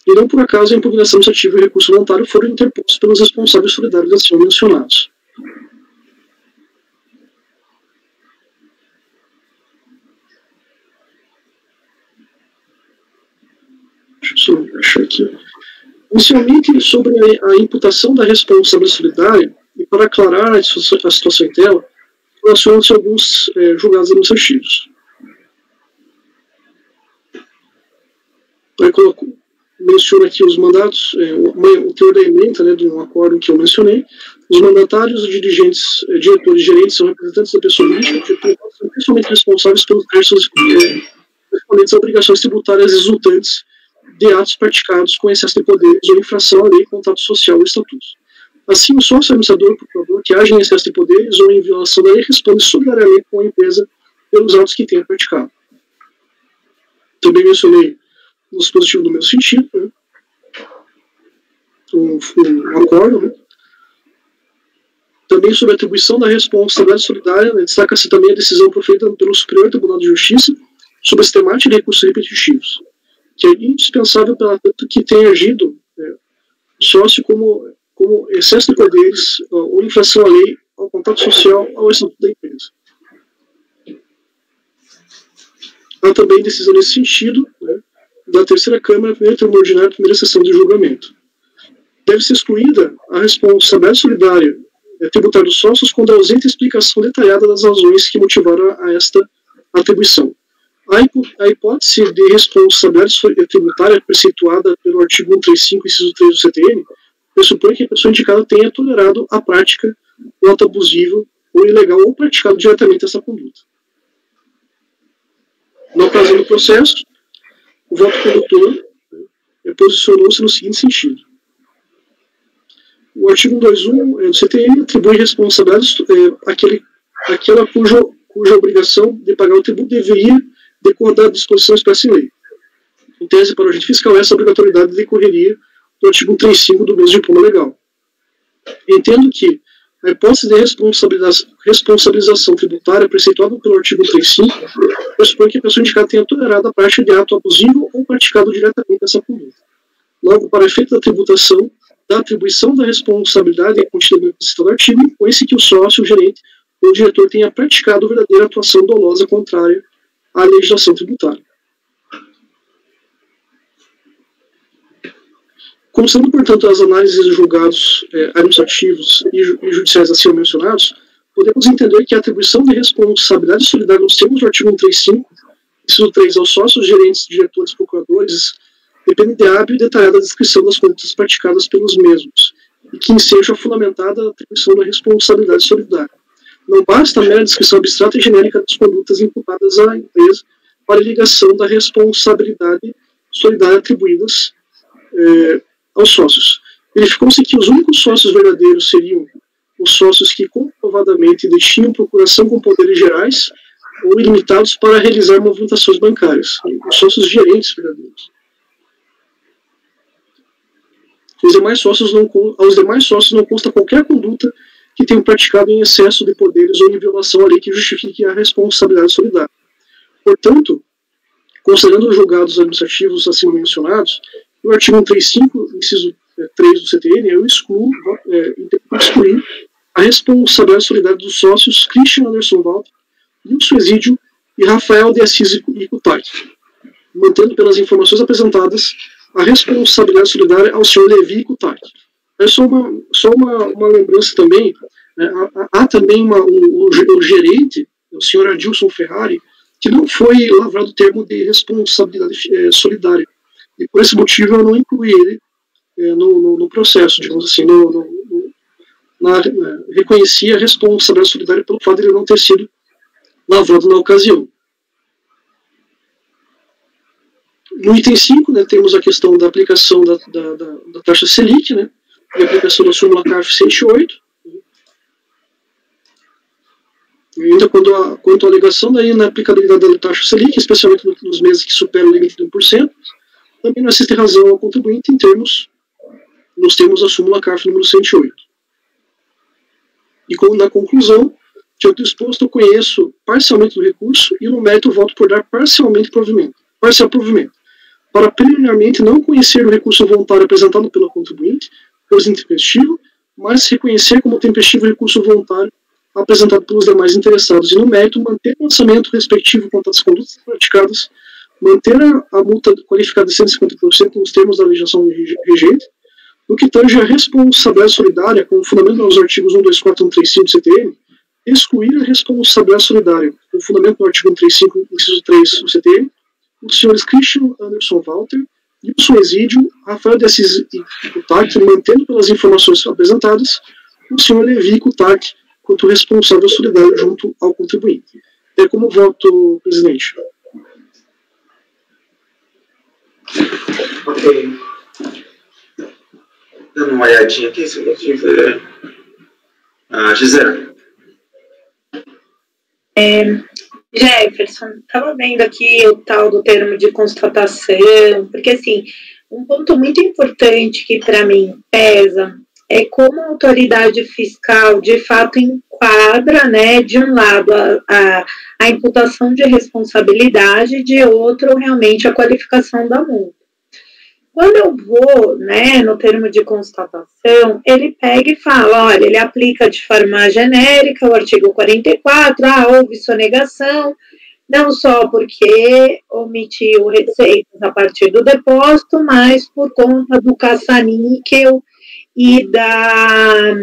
E não por acaso a impugnação administrativa e o recurso voluntário foram interpostos pelos responsáveis solidários assim mencionados. Deixa eu achar aqui. Inicialmente, sobre a imputação da responsabilidade solidária, e para aclarar a situação em tela, relacionam-se alguns julgados administrativos. Aí coloco menciona aqui os mandatos, o teor da ementa, né, de um acordo que eu mencionei. Os mandatários, os dirigentes, diretores, gerentes, são representantes da pessoa jurídica, são principalmente responsáveis pelos terços correspondentes a obrigações tributárias resultantes de atos praticados com excesso de poderes ou infração à lei, contrato social ou estatutos. Assim, o sócio administrador ou procurador que age em excesso de poderes ou em violação da lei responde solidariamente com a empresa pelos atos que tenha praticado. Também mencionei no dispositivo do meu sentido, né, um acordo, né. Também sobre a atribuição da responsabilidade solidária, né, destaca-se também a decisão proferida pelo Superior Tribunal de Justiça sobre a sistemática de recursos repetitivos, que é indispensável pela tanto que tenha agido o sócio como excesso de poderes ou infração à lei, ao contrato social, ao estatuto da empresa. Há também decisão nesse sentido, né, da terceira Câmara, primeiro termo ordinário, primeira sessão de julgamento. Deve ser excluída a responsabilidade solidária tributária dos sócios quando ausente explicação detalhada das razões que motivaram a esta atribuição. A hipótese de responsabilidade tributária preceituada pelo artigo 135, inciso 3 do CTN, pressupõe que a pessoa indicada tenha tolerado a prática do ato abusivo ou ilegal ou praticado diretamente essa conduta. Na ocasião do processo, o voto condutor posicionou-se no seguinte sentido. O artigo 121 do CTN atribui responsabilidades àquela cuja obrigação de pagar o tributo deveria decorrer da disposição expressa em lei. Em tese, para o agente fiscal, essa obrigatoriedade decorreria do artigo 135 do mesmo diploma legal. Entendo que a hipótese de responsabilização tributária preceituada pelo artigo 135 pressupõe que a pessoa indicada tenha tolerado a prática de ato abusivo ou praticado diretamente essa conduta. Logo, para efeito da tributação, da atribuição da responsabilidade contida no citado artigo, impõe-se que o sócio, o gerente ou o diretor tenha praticado verdadeira atuação dolosa contrária à legislação tributária. Considerando, portanto, as análises dos julgados administrativos e judiciais acima mencionados, podemos entender que a atribuição de responsabilidade solidária nos termos do artigo 135, inciso 3, aos sócios, gerentes, diretores, procuradores, depende de hábil e detalhada descrição das condutas praticadas pelos mesmos, e que seja fundamentada a atribuição da responsabilidade solidária. Não basta a mera descrição abstrata e genérica das condutas imputadas à empresa para a ligação da responsabilidade solidária atribuídas aos sócios. Verificou-se que os únicos sócios verdadeiros seriam os sócios que comprovadamente detinham procuração com poderes gerais ou ilimitados para realizar movimentações bancárias, os sócios gerentes verdadeiros. Aos demais sócios não consta qualquer conduta que tenham praticado em excesso de poderes ou em violação à lei que justifique a responsabilidade solidária. Portanto, considerando os julgados administrativos acima mencionados, no artigo 135, inciso 3 do CTN, eu intento excluir a responsabilidade solidária dos sócios Christian Anderson Walter, Wilson Exídio e Rafael de Assis Icutaki, mantendo pelas informações apresentadas a responsabilidade solidária ao senhor Levi Icutaki. É só uma lembrança também, há também o gerente, o senhor Adilson Ferrari, que não foi lavrado o termo de responsabilidade solidária. E por esse motivo eu não incluí ele no processo, digamos assim, reconheci a responsabilidade solidária pelo fato de ele não ter sido lavrado na ocasião. No item 5, né, temos a questão da aplicação da taxa Selic, né, e a aplicação da súmula CARF 108. E ainda quanto à alegação na aplicabilidade da taxa Selic, especialmente nos meses que superam o limite de 1%, também não assiste razão ao contribuinte nos termos da súmula CARF número 108. E na conclusão, diante do exposto, eu conheço parcialmente do recurso e no mérito voto por dar parcial provimento. Para preliminarmente não conhecer o recurso voluntário apresentado pelo contribuinte, por intempestivo, mas reconhecer como tempestivo o recurso voluntário apresentado pelos demais interessados, e no mérito manter o lançamento respectivo quanto às condutas praticadas, manter a multa qualificada de 150% nos termos da legislação vigente, no que tange a responsabilidade solidária, com fundamento nos artigos 124 e 135 do CTN, excluir a responsabilidade solidária, com fundamento no artigo 135, inciso 3 do CTN, os senhores Christian Anderson Walter, Nilson Exídio, Rafael de Assis e Kutak, mantendo pelas informações apresentadas, o senhor Levi Kutak quanto responsável solidário junto ao contribuinte. É como voto, presidente. Ok. Dando uma olhadinha aqui, se eu tiver. Gisele. Jefferson, estava vendo aqui o tal do termo de constatação, porque, assim, um ponto muito importante que, para mim, pesa é como a autoridade fiscal, de fato, enquadra, né, de um lado, a imputação de responsabilidade, de outro, realmente, a qualificação da multa. Quando eu vou, né, no termo de constatação, ele pega e fala, olha, ele aplica de forma genérica o artigo 44, houve sonegação, não só porque omitiu receitas a partir do depósito, mas por conta do caça-níquel e da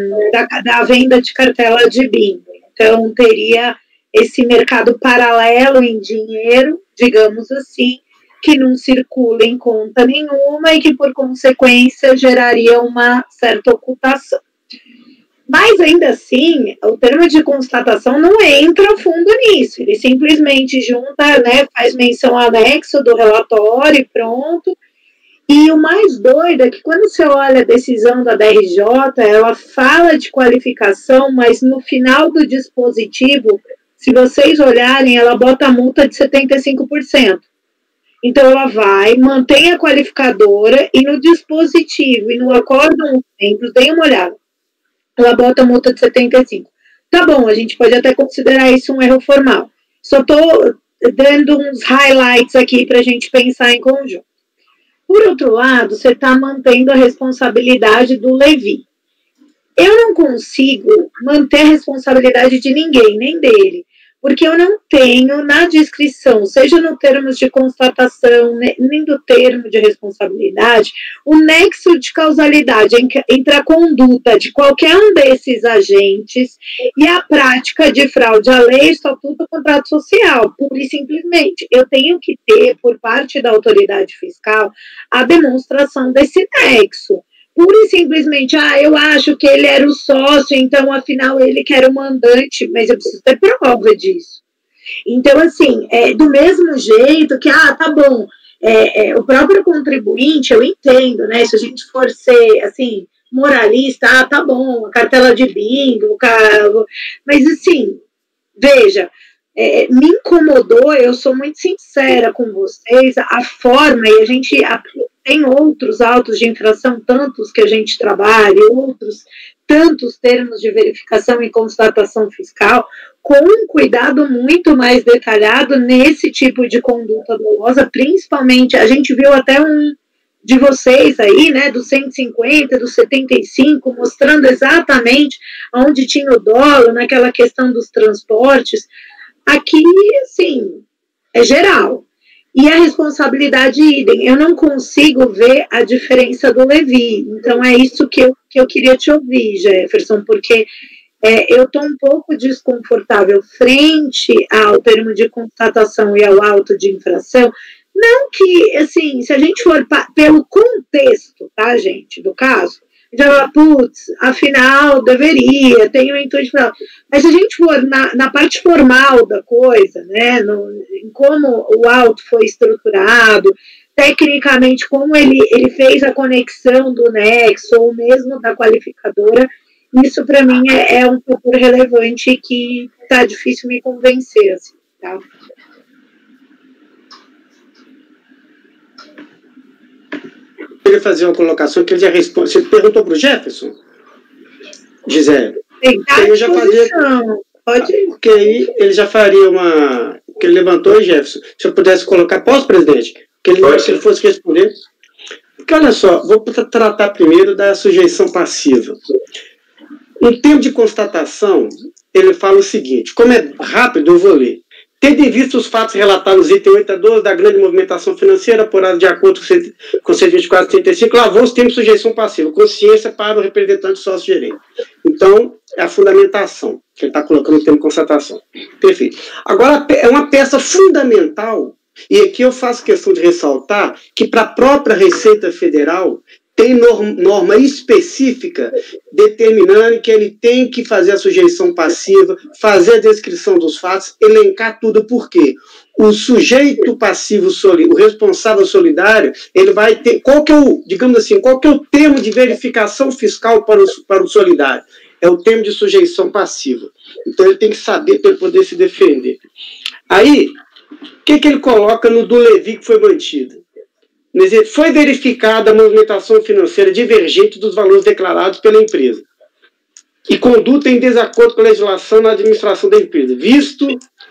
venda de cartela de bingo. Então, teria esse mercado paralelo em dinheiro, digamos assim, que não circula em conta nenhuma e que, por consequência, geraria uma certa ocultação. Mas, ainda assim, o termo de constatação não entra a fundo nisso. Ele simplesmente junta, né, faz menção ao anexo do relatório e pronto. E o mais doido é que, quando você olha a decisão da DRJ, ela fala de qualificação, mas no final do dispositivo, se vocês olharem, ela bota a multa de 75%. Então, ela vai, mantém a qualificadora e no dispositivo e no acórdão membros, deem uma olhada. Ela bota a multa de 75%. Tá bom, a gente pode até considerar isso um erro formal. Só estou dando uns highlights aqui para a gente pensar em conjunto. Por outro lado, você está mantendo a responsabilidade do Levi. Eu não consigo manter a responsabilidade de ninguém, nem dele. Porque eu não tenho na descrição, seja no termos de constatação, nem do termo de responsabilidade, o nexo de causalidade entre a conduta de qualquer um desses agentes e a prática de fraude à lei, estatuto ou contrato social. Pura e simplesmente, eu tenho que ter, por parte da autoridade fiscal, a demonstração desse nexo. Pura e simplesmente, eu acho que ele era o sócio, então, afinal, ele que era o mandante, mas eu preciso ter prova disso. Então, assim, do mesmo jeito que, tá bom, o próprio contribuinte, eu entendo, né, se a gente for ser, assim, moralista, tá bom, a cartela de bingo, mas, assim, veja, me incomodou, eu sou muito sincera com vocês, a forma, e a gente tem outros autos de infração, tantos que a gente trabalha, outros tantos termos de verificação e constatação fiscal, com um cuidado muito mais detalhado nesse tipo de conduta dolosa, principalmente, a gente viu até um de vocês aí, né, do 150, do 75, mostrando exatamente onde tinha o dolo, naquela questão dos transportes. Aqui, assim, é geral. E a responsabilidade idem. Eu não consigo ver a diferença do Levi. Então, é isso que eu queria te ouvir, Jefferson, porque eu estou um pouco desconfortável frente ao termo de constatação e ao auto de infração. Não que, assim, se a gente for pelo contexto, tá, gente, do caso, já, putz, afinal, deveria, tem o intuito. Mas se a gente for na parte formal da coisa, né, em como o auto foi estruturado, tecnicamente, como ele fez a conexão do nexo, ou mesmo da qualificadora, isso para mim é um pouco relevante que tá difícil me convencer, assim, tá? Eu queria fazer uma colocação que ele já responde. Você perguntou para o Jefferson? Gisele. Eu já fazia. Pode ir. Porque aí ele já faria uma. Que ele levantou, Jefferson. Se eu pudesse colocar. Posso, presidente? Que ele, se ele fosse responder. Porque olha só, vou tratar primeiro da sujeição passiva. Em termos de constatação, ele fala o seguinte: como é rápido, eu vou ler. Tendo em vista os fatos relatados nos itens 8 a 12 da grande movimentação financeira, apurada de acordo com o 124/35, lavou os termos de sujeição passiva, consciência para o representante sócio-gerente. Então, é a fundamentação, que ele está colocando no termo de constatação. Perfeito. Agora, é uma peça fundamental E aqui eu faço questão de ressaltar que para a própria Receita Federal tem norma específica determinando que ele tem que fazer a sujeição passiva, fazer a descrição dos fatos, elencar tudo. Por quê? O sujeito passivo, o responsável solidário, ele vai ter, qual que é o termo de verificação fiscal para o solidário? É o termo de sujeição passiva. Então ele tem que saber para ele poder se defender. Aí, o que ele coloca no do Levi que foi mantido? Foi verificada a movimentação financeira divergente dos valores declarados pela empresa e conduta em desacordo com a legislação na administração da empresa, visto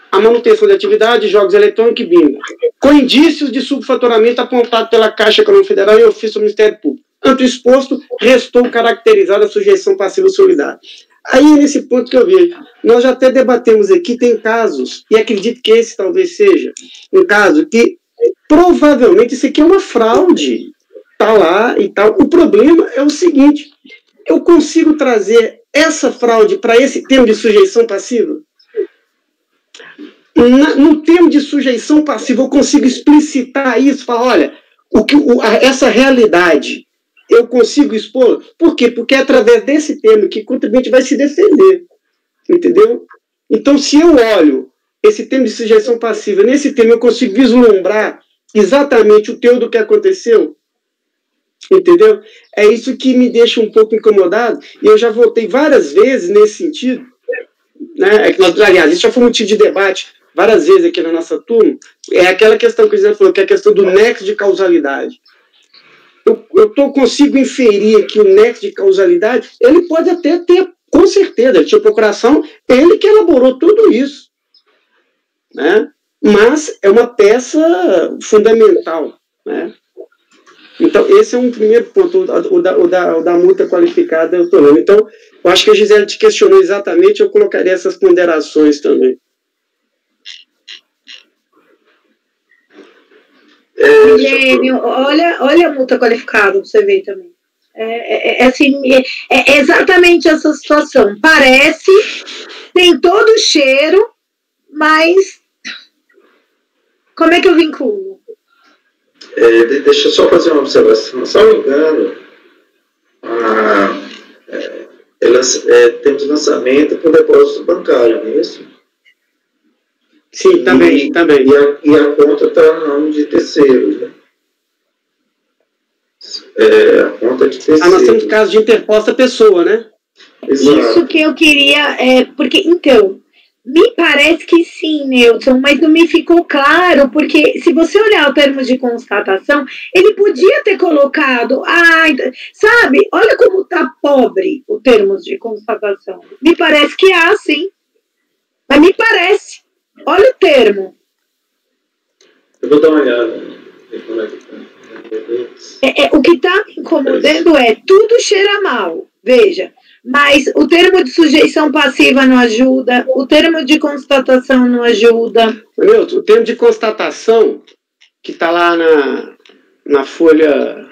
a manutenção de atividade, jogos eletrônicos e bingo, com indícios de subfaturamento apontado pela Caixa Econômica Federal e ofício do Ministério Público. Ante o exposto, restou caracterizada a sujeição passiva solidária. Aí, nesse ponto que eu vejo, nós já até debatemos aqui, tem casos, e acredito que esse talvez seja um caso que provavelmente isso aqui é uma fraude, tá lá e tal. O problema é o seguinte, eu consigo trazer essa fraude para esse termo de sujeição passiva? No termo de sujeição passiva eu consigo explicitar isso, falar, olha, essa realidade eu consigo expor? Por quê? Porque é através desse termo que o contribuinte vai se defender, entendeu? Então, se eu olho esse termo de sujeição passiva, nesse termo eu consigo vislumbrar exatamente o teor do que aconteceu, entendeu? É isso que me deixa um pouco incomodado, e eu já voltei várias vezes nesse sentido, né? Aliás, isso já foi motivo de debate várias vezes aqui na nossa turma, é aquela questão que o Zé falou, que é a questão do nexo de causalidade. Eu consigo inferir aqui o nexo de causalidade, ele pode até ter, com certeza, ele tinha procuração, ele que elaborou tudo isso, né? Mas é uma peça fundamental, né? Então, esse é um primeiro ponto, o da multa qualificada eu estou lendo. Então, eu acho que a Gisele te questionou exatamente, eu colocaria essas ponderações também. Milênio, olha a multa qualificada para você ver também. É exatamente essa situação. Parece, tem todo o cheiro, mas como é que eu vinculo? Deixa eu só fazer uma observação. Se não me engano, temos lançamento por depósito bancário, não é isso? Sim, também. E a conta está no nome de terceiros, né? A conta de terceiros. Nós temos caso de interposta pessoa, né? Exato. Isso que eu queria, porque, então, me parece que sim, Nilson, mas não me ficou claro, porque se você olhar o termo de constatação, ele podia ter colocado, sabe, olha como está pobre o termo de constatação. Me parece que há, sim, mas me parece. Olha o termo. Eu vou dar uma olhada. O que está me incomodando tudo cheira mal, veja. Mas o termo de sujeição passiva não ajuda, o termo de constatação não ajuda. O termo de constatação, que está lá na folha...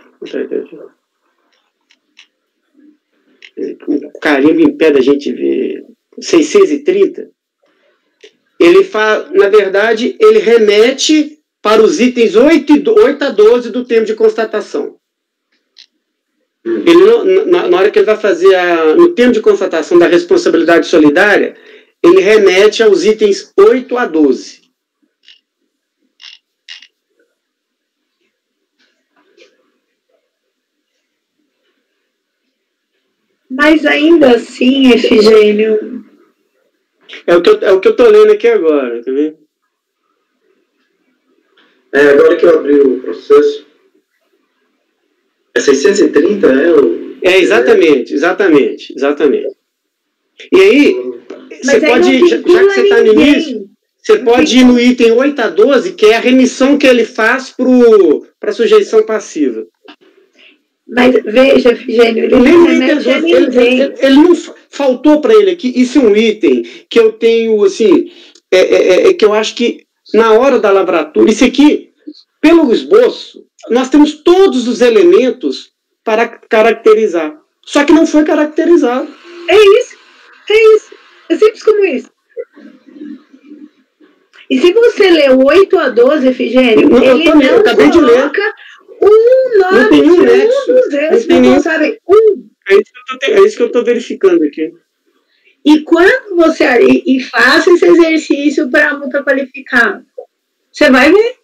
O carimbo impede a gente ver... 630. Ele faz, na verdade, ele remete para os itens 8 a 12 do termo de constatação. Ele na hora que ele vai fazer no termo de constatação da responsabilidade solidária, ele remete aos itens 8 a 12. Mas ainda assim, Efigênio... É o que eu estou lendo aqui agora, tá vendo? Agora que eu abri o processo. É 630, exatamente. E aí, você pode, já que você está no início, você pode ir no item 8 a 12, que é a remissão que ele faz para a sujeição passiva. Mas veja, Efigênio, ele não remete a ninguém. Ele não faltou para ele aqui. Isso é um item que eu tenho, assim, que eu acho que na hora da lavratura, isso aqui, pelo esboço, nós temos todos os elementos para caracterizar. Só que não foi caracterizado. É isso. É simples como isso. E se você lê o 8 a 12, Efigênio, ele não coloca um nome de um dos responsáveis. É isso que eu estou verificando aqui. E quando você... E faça esse exercício para a multa qualificada. Você vai ver.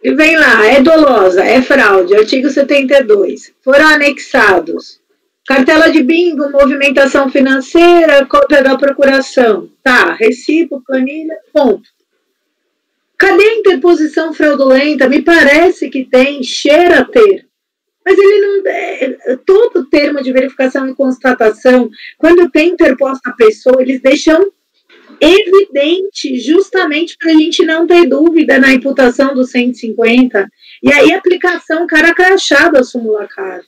E vem lá, é dolosa, é fraude, artigo 72. Foram anexados cartela de bingo, movimentação financeira, cópia da procuração. Tá, recibo, planilha, ponto. Cadê a interposição fraudulenta? Me parece que tem, cheira a ter. Mas ele não... Todo termo de verificação e constatação, quando tem interposta a pessoa, eles deixam evidente, justamente para a gente não ter dúvida na imputação do 150. E aí a aplicação cara crachá da súmula CARF.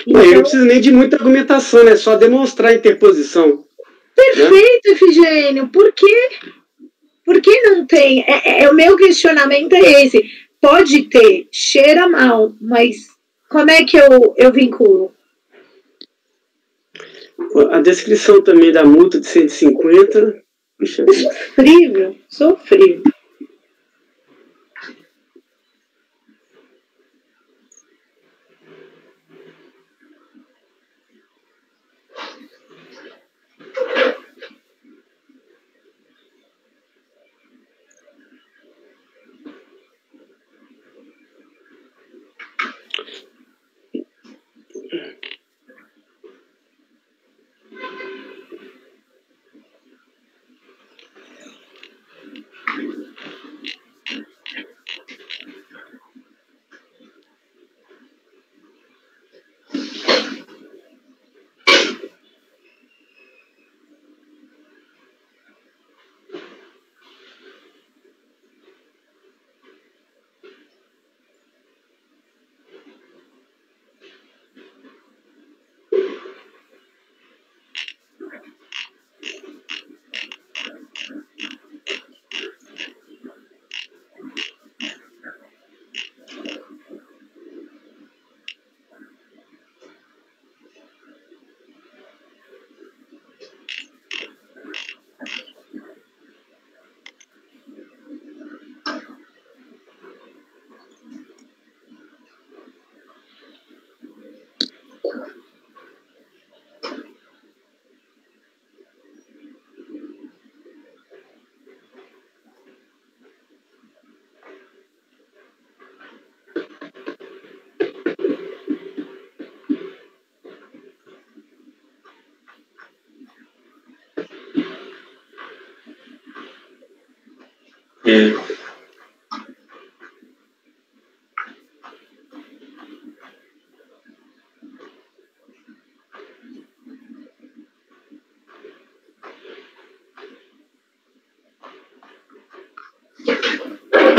Então, eu não preciso nem de muita argumentação, é só demonstrar a interposição. Perfeito, né? Efigênio. Por quê? Por que não tem? O meu questionamento é esse. Pode ter, cheira mal, mas como é que eu vinculo? A descrição também da multa de 150... Puxa. Sofrível, sofrível.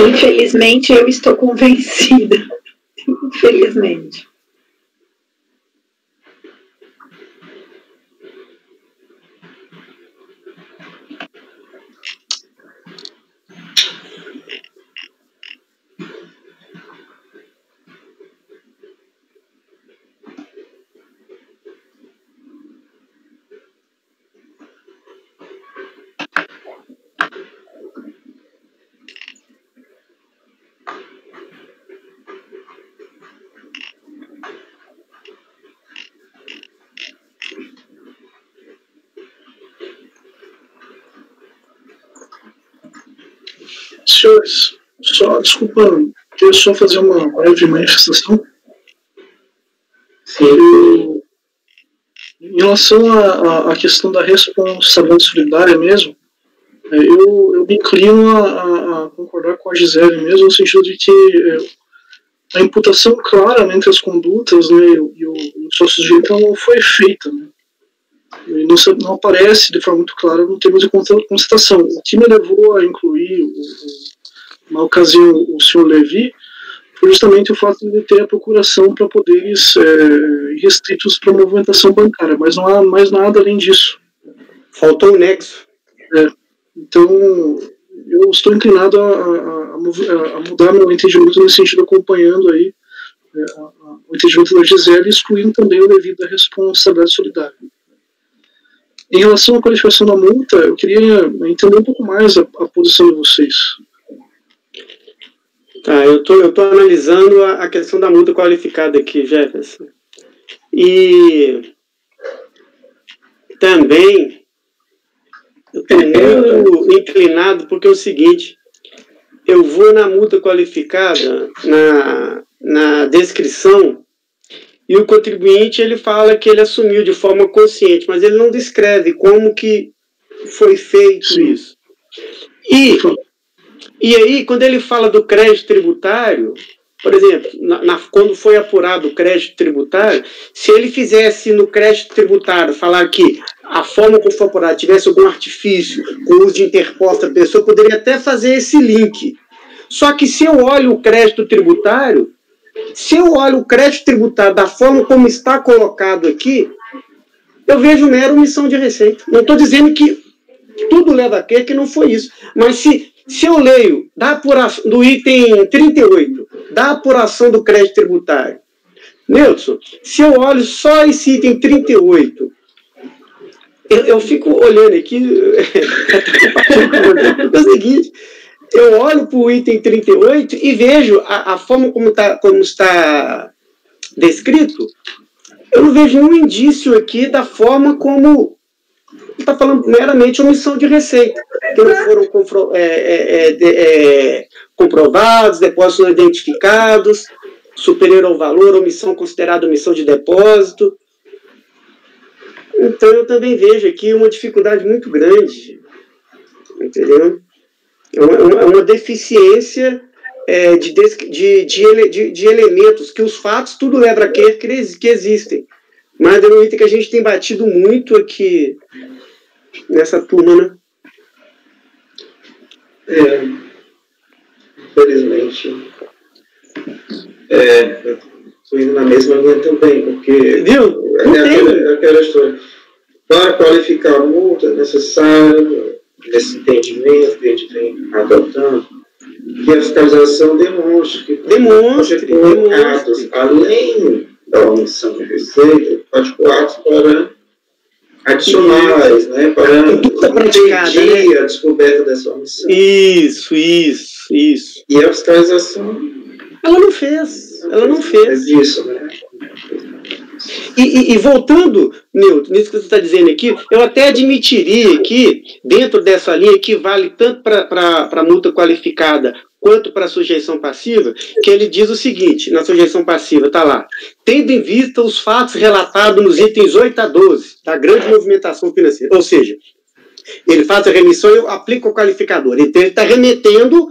Infelizmente, eu estou convencida. Infelizmente. Senhores, desculpa, queria só fazer uma breve manifestação. Em relação à questão da responsabilidade solidária mesmo, eu me inclino a concordar com a Gisele mesmo, no sentido de que a imputação clara entre as condutas, né, e o sócio-sujeito não foi feita, né? Não aparece de forma muito clara no termo de constatação. O que me levou a incluir, na ocasião, o senhor Levi, foi justamente o fato de ter a procuração para poderes restritos para a movimentação bancária, mas não há mais nada além disso. Faltou o nexo. Então, eu estou inclinado a mudar meu entendimento nesse sentido, acompanhando aí o entendimento da Gisele, excluindo também o devido da responsabilidade solidária. Em relação à qualificação da multa, eu queria entender um pouco mais a posição de vocês. Tá, eu tô analisando a questão da multa qualificada aqui, Jefferson. E também eu estou muito inclinado, porque é o seguinte, eu vou na multa qualificada, na descrição, e o contribuinte ele fala que ele assumiu de forma consciente, mas ele não descreve como que foi feito isso. E aí, quando ele fala do crédito tributário, por exemplo, quando foi apurado o crédito tributário, se ele fizesse no crédito tributário falar que a forma como foi apurado tivesse algum artifício com uso de interposta pessoa, poderia até fazer esse link. Só que se eu olho o crédito tributário, da forma como está colocado aqui, eu vejo mera omissão de receita. Não estou dizendo que tudo leva a crer que não foi isso. Mas se eu leio do item 38, da apuração do crédito tributário, Nilson, se eu olho só esse item 38, eu fico olhando aqui, é o seguinte, eu olho para o item 38 e vejo a forma como está descrito, eu não vejo nenhum indício aqui da forma como está falando meramente omissão de receita, que não foram comprovados, depósitos não identificados, superior ao valor, omissão considerada omissão de depósito. Então eu também vejo aqui uma dificuldade muito grande, entendeu? É uma deficiência de elementos, que os fatos tudo leva a crer que existem. Mas é um item que a gente tem batido muito aqui nessa turma, né? Infelizmente. Estou indo na mesma linha também, porque viu? Aquela história. Para qualificar a multa é necessário, nesse entendimento que a gente vem adotando, que a fiscalização demonstre que atos, além da omissão de receita, atos para adicionais, né, para impedir a descoberta dessa omissão. Isso. E a fiscalização... Ela não fez. É disso, né? E voltando, Nilton, nisso que você está dizendo aqui, eu até admitiria que, dentro dessa linha, que vale tanto para a multa qualificada quanto para a sujeição passiva, que ele diz o seguinte, na sujeição passiva, está lá, tendo em vista os fatos relatados nos itens 8 a 12, da grande movimentação financeira. Ou seja, ele faz a remissão e eu aplico o qualificador. Então, ele está remetendo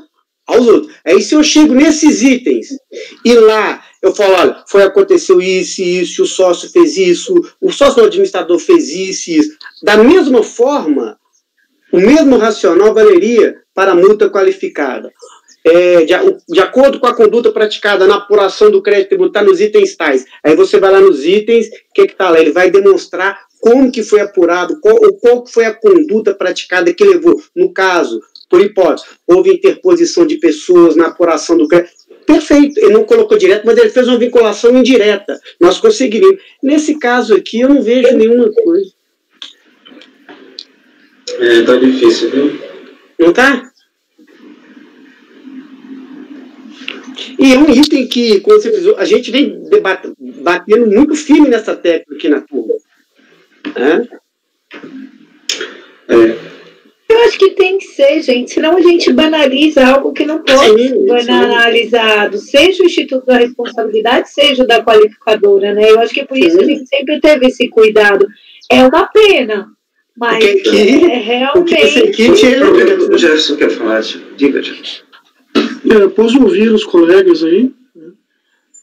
aos outros. Aí, se eu chego nesses itens e lá eu falo, olha, aconteceu isso, o sócio fez isso, o sócio do administrador fez isso. Da mesma forma, o mesmo racional valeria para a multa qualificada. De acordo com a conduta praticada na apuração do crédito tributário nos itens tais. Aí você vai lá nos itens, o que está lá? Ele vai demonstrar como que foi apurado, qual foi a conduta praticada que levou, no caso, por hipótese, houve interposição de pessoas na apuração do crédito. Perfeito, ele não colocou direto, mas ele fez uma vinculação indireta. Nós conseguiríamos. Nesse caso aqui, eu não vejo nenhuma coisa. Tá difícil, viu? Não tá? E é um item que, quando você frisou, a gente vem batendo muito firme nessa tecla aqui na turma. Eu acho que tem que ser, gente, senão a gente banaliza algo que não pode ser banalizado, seja o Instituto da Responsabilidade, seja da qualificadora, né? Eu acho que por isso a gente sempre teve esse cuidado. É uma pena, mas realmente... O Jefferson quer falar, diga, Jefferson. Após ouvir os colegas aí,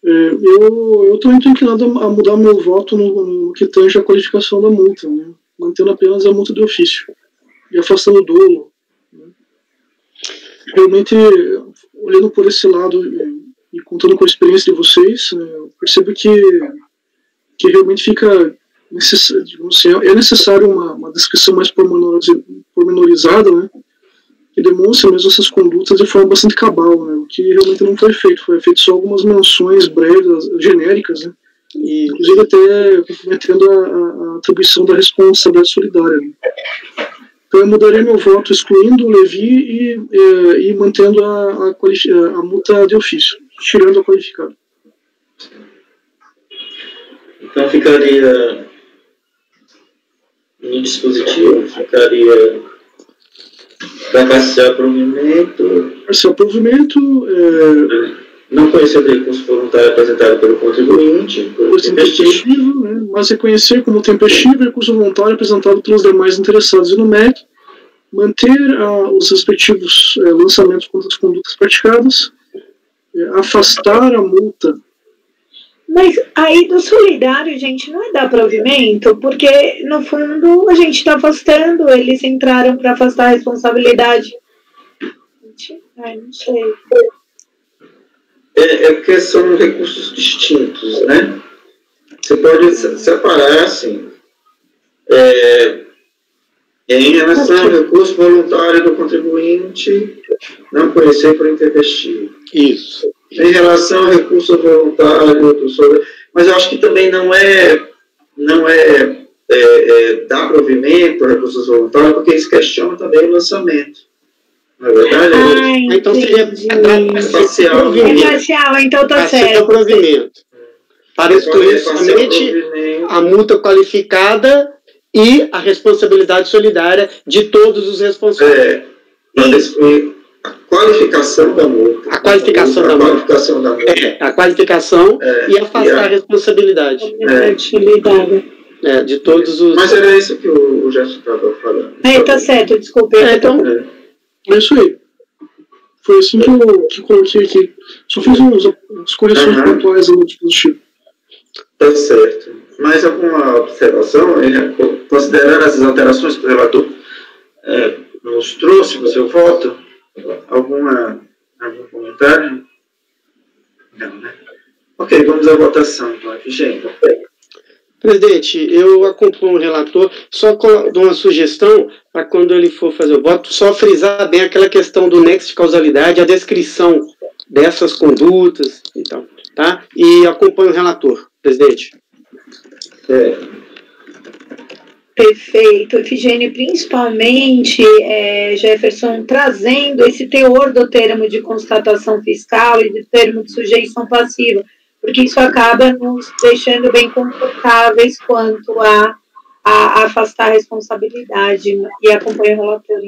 eu também estou inclinado a mudar meu voto no que tange a qualificação da multa, né? Mantendo apenas a multa de ofício e afastando o dolo. Né? Realmente, olhando por esse lado e contando com a experiência de vocês, eu percebo que realmente fica necessário, é necessário uma descrição mais pormenorizada, né? que demonstra mesmo essas condutas de forma bastante cabal, né? O que realmente não foi feito só algumas menções breves, genéricas, né? E, inclusive até comprometendo a atribuição da responsabilidade solidária. Né? Então eu mudaria meu voto excluindo o Levi e mantendo a multa de ofício, tirando a qualificada. Então ficaria no dispositivo, ficaria para parcial provimento. Parcial provimento. Não conhecer o recurso voluntário apresentado pelo contribuinte, por tempestivo, né? Mas reconhecer como tempestivo o recurso voluntário apresentado pelos demais interessados e no mérito, manter os respectivos lançamentos contra as condutas praticadas, afastar a multa. Mas aí do solidário, gente, não é dar provimento, porque no fundo a gente está afastando, eles entraram para afastar a responsabilidade. Não sei. É porque são recursos distintos, né? Você pode separar, assim, em relação ao recurso voluntário do contribuinte, não conhecer por intempestivo. Isso. Em relação ao recurso voluntário do solidário, mas eu acho que também não é dar provimento a recursos voluntários, porque eles questionam também o lançamento. Na verdade, então seria parcial. Então tá certo. O provimento. Para excluir somente a multa qualificada e a responsabilidade solidária de todos os responsáveis. Para excluir a qualificação da multa. A qualificação da multa. A qualificação e afastar a responsabilidade. De todos os... Mas era isso que o Gerson estava falando. Tá certo, desculpe. É isso aí. Foi assim que eu coloquei aqui. Só fiz umas correções pontuais no dispositivo. Tá certo. Mais alguma observação? Considerando essas alterações que o relator nos trouxe no seu voto, algum comentário? Não, né? Ok, vamos à votação, então, Efigênio. Presidente, eu acompanho o relator, só dou uma sugestão para quando ele for fazer o voto, só frisar bem aquela questão do nexo de causalidade, a descrição dessas condutas e tal, tá? E acompanho o relator, presidente. Perfeito, Efigênio, principalmente, Jefferson, trazendo esse teor do termo de constatação fiscal e do termo de sujeição passiva, porque isso acaba nos deixando bem confortáveis quanto a afastar a responsabilidade, e acompanha o relator.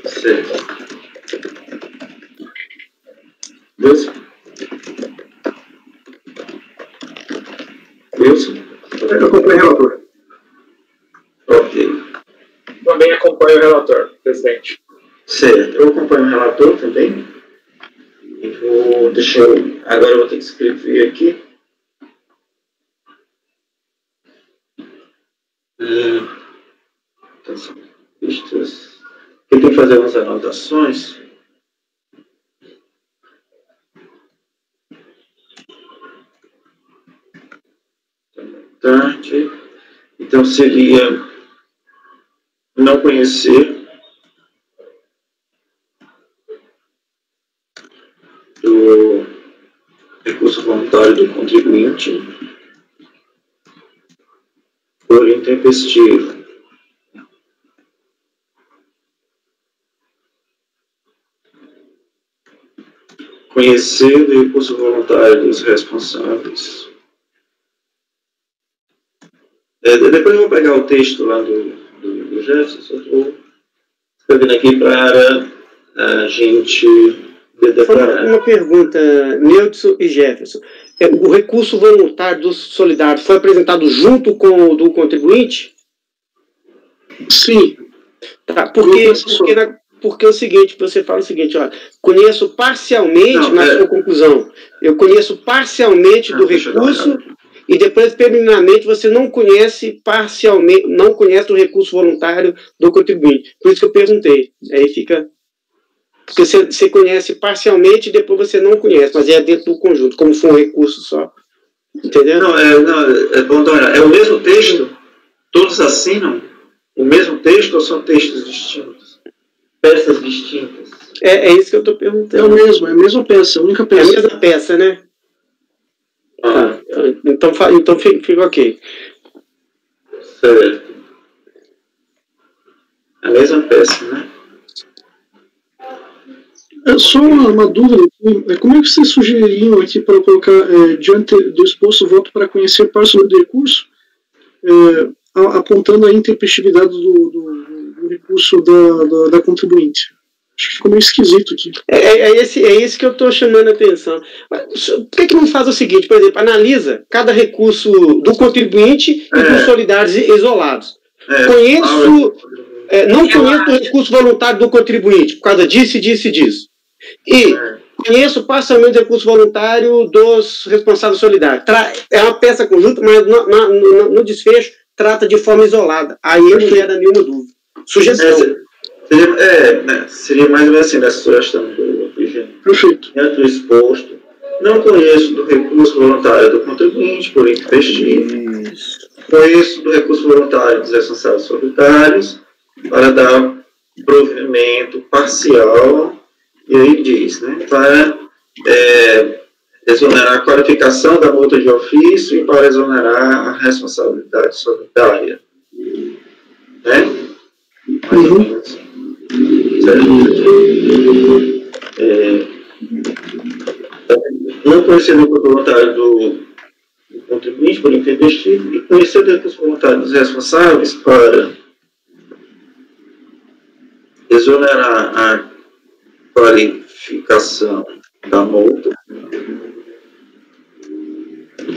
Certo. Wilson? Eu acompanho o relator. Ok. Também acompanho o relator, presidente. Certo. Eu acompanho o relator também. Agora eu vou ter que escrever aqui. Vistas. Eu tenho que fazer umas anotações. Então seria não conhecer do recurso voluntário do contribuinte por intempestivo. Conhecer do recurso voluntário dos responsáveis. Depois eu vou pegar o texto lá do Jefferson, só estou escrevendo aqui para a gente declarar. Uma pergunta, Neudson e Jefferson. O recurso voluntário do solidário foi apresentado junto com o do contribuinte? Sim. Tá, porque é o seguinte, você fala o seguinte, ó, conheço parcialmente, na sua conclusão, eu conheço parcialmente do recurso e depois, preliminarmente, você não conhece parcialmente, não conhece o recurso voluntário do contribuinte. Por isso que eu perguntei. Aí fica... Porque você conhece parcialmente e depois você não conhece, mas é dentro do conjunto, como for um recurso só. Entendeu? Não, é bom, é o mesmo texto? Todos assinam? o mesmo texto ou são textos distintos? Peças distintas? É isso que eu estou perguntando. É o mesmo, é a mesma peça, a única É peça. a mesma peça, né? Ah, Então fica ok. certo. A mesma peça, né? É só uma dúvida, como é que vocês sugeririam aqui para colocar diante do exposto voto para conhecer parcialmente do recurso, apontando a intempestividade do recurso da contribuinte? Acho que ficou meio esquisito aqui. É esse que eu estou chamando a atenção. Mas, por que não faz o seguinte, por exemplo, analisa cada recurso do contribuinte e dos solidários isolados. Não conheço o recurso voluntário do contribuinte, por causa disso, disso e disso. E conheço parcialmente o recurso voluntário dos responsáveis solidários. É uma peça conjunta, mas no desfecho trata de forma isolada. Aí não gera nenhuma dúvida. Sugestão. Seria mais ou menos assim, nessa sugestão do Virgínio. Perfeito. Dentro do exposto, não conheço do recurso voluntário do contribuinte por intempestivo. Conheço do recurso voluntário dos responsáveis solidários para dar provimento parcial, e aí diz, né, para exonerar a qualificação da multa de ofício e para exonerar a responsabilidade solidária. Né? Mais ou menos assim. Não conhecer o recurso voluntário do contribuinte por intempestivo e conhecer o recurso voluntário dos responsáveis para exonerar a qualificação da multa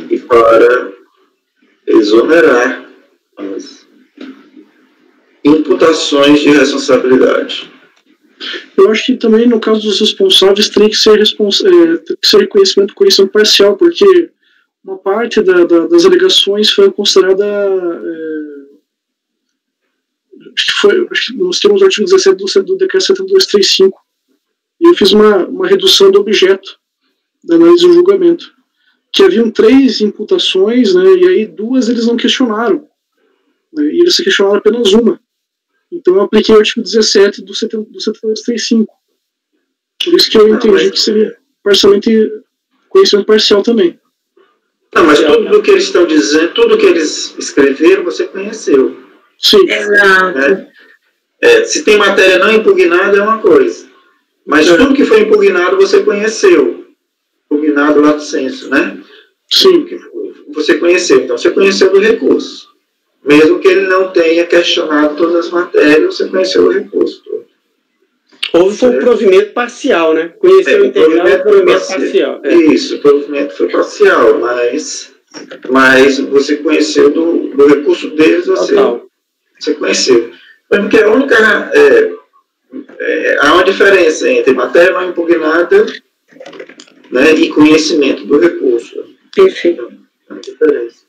e para exonerar as imputações de responsabilidade. Eu acho que também, no caso dos responsáveis, tem que ser conhecimento parcial, porque uma parte das alegações foi considerada... acho que nós temos o artigo 17 do decreto 7235, e eu fiz uma redução do objeto da análise do julgamento, que haviam 3 imputações, né, e aí 2 eles não questionaram, né, e eles questionaram apenas uma. Então eu apliquei o artigo 17 do 7235. Por isso que eu entendi que seria parcialmente conhecimento parcial também. Não, mas tudo o que eles estão dizendo, tudo que eles escreveram, você conheceu. Sim. Exato. Né? Se tem matéria não impugnada é uma coisa, mas tudo que foi impugnado você conheceu. Impugnado lato sensu, né? Sim. Você conheceu. Então você conheceu do recurso. Mesmo que ele não tenha questionado todas as matérias, você conheceu o recurso todo. Houve um provimento parcial, né? Conheceu o integral e o provimento parcial. Isso, o provimento foi parcial, mas você conheceu do recurso deles, você conheceu. Porque a única... há uma diferença entre matéria não impugnada, né, e conhecimento do recurso. Perfeito. Há uma diferença.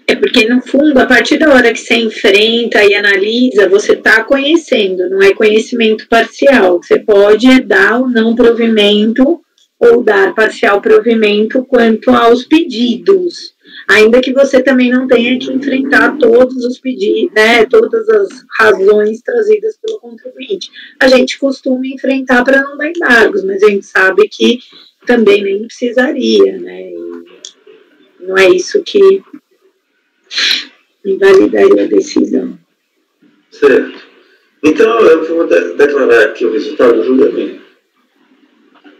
É porque, no fundo, a partir da hora que você enfrenta e analisa, você está conhecendo, não é conhecimento parcial. Você pode dar o não provimento ou dar parcial provimento quanto aos pedidos, ainda que você também não tenha que enfrentar todos os pedidos, né, todas as razões trazidas pelo contribuinte. A gente costuma enfrentar para não dar embargos, mas a gente sabe que também nem precisaria, né? E não é isso que invalidaria a decisão. Certo. Então, eu vou declarar aqui o resultado do julgamento.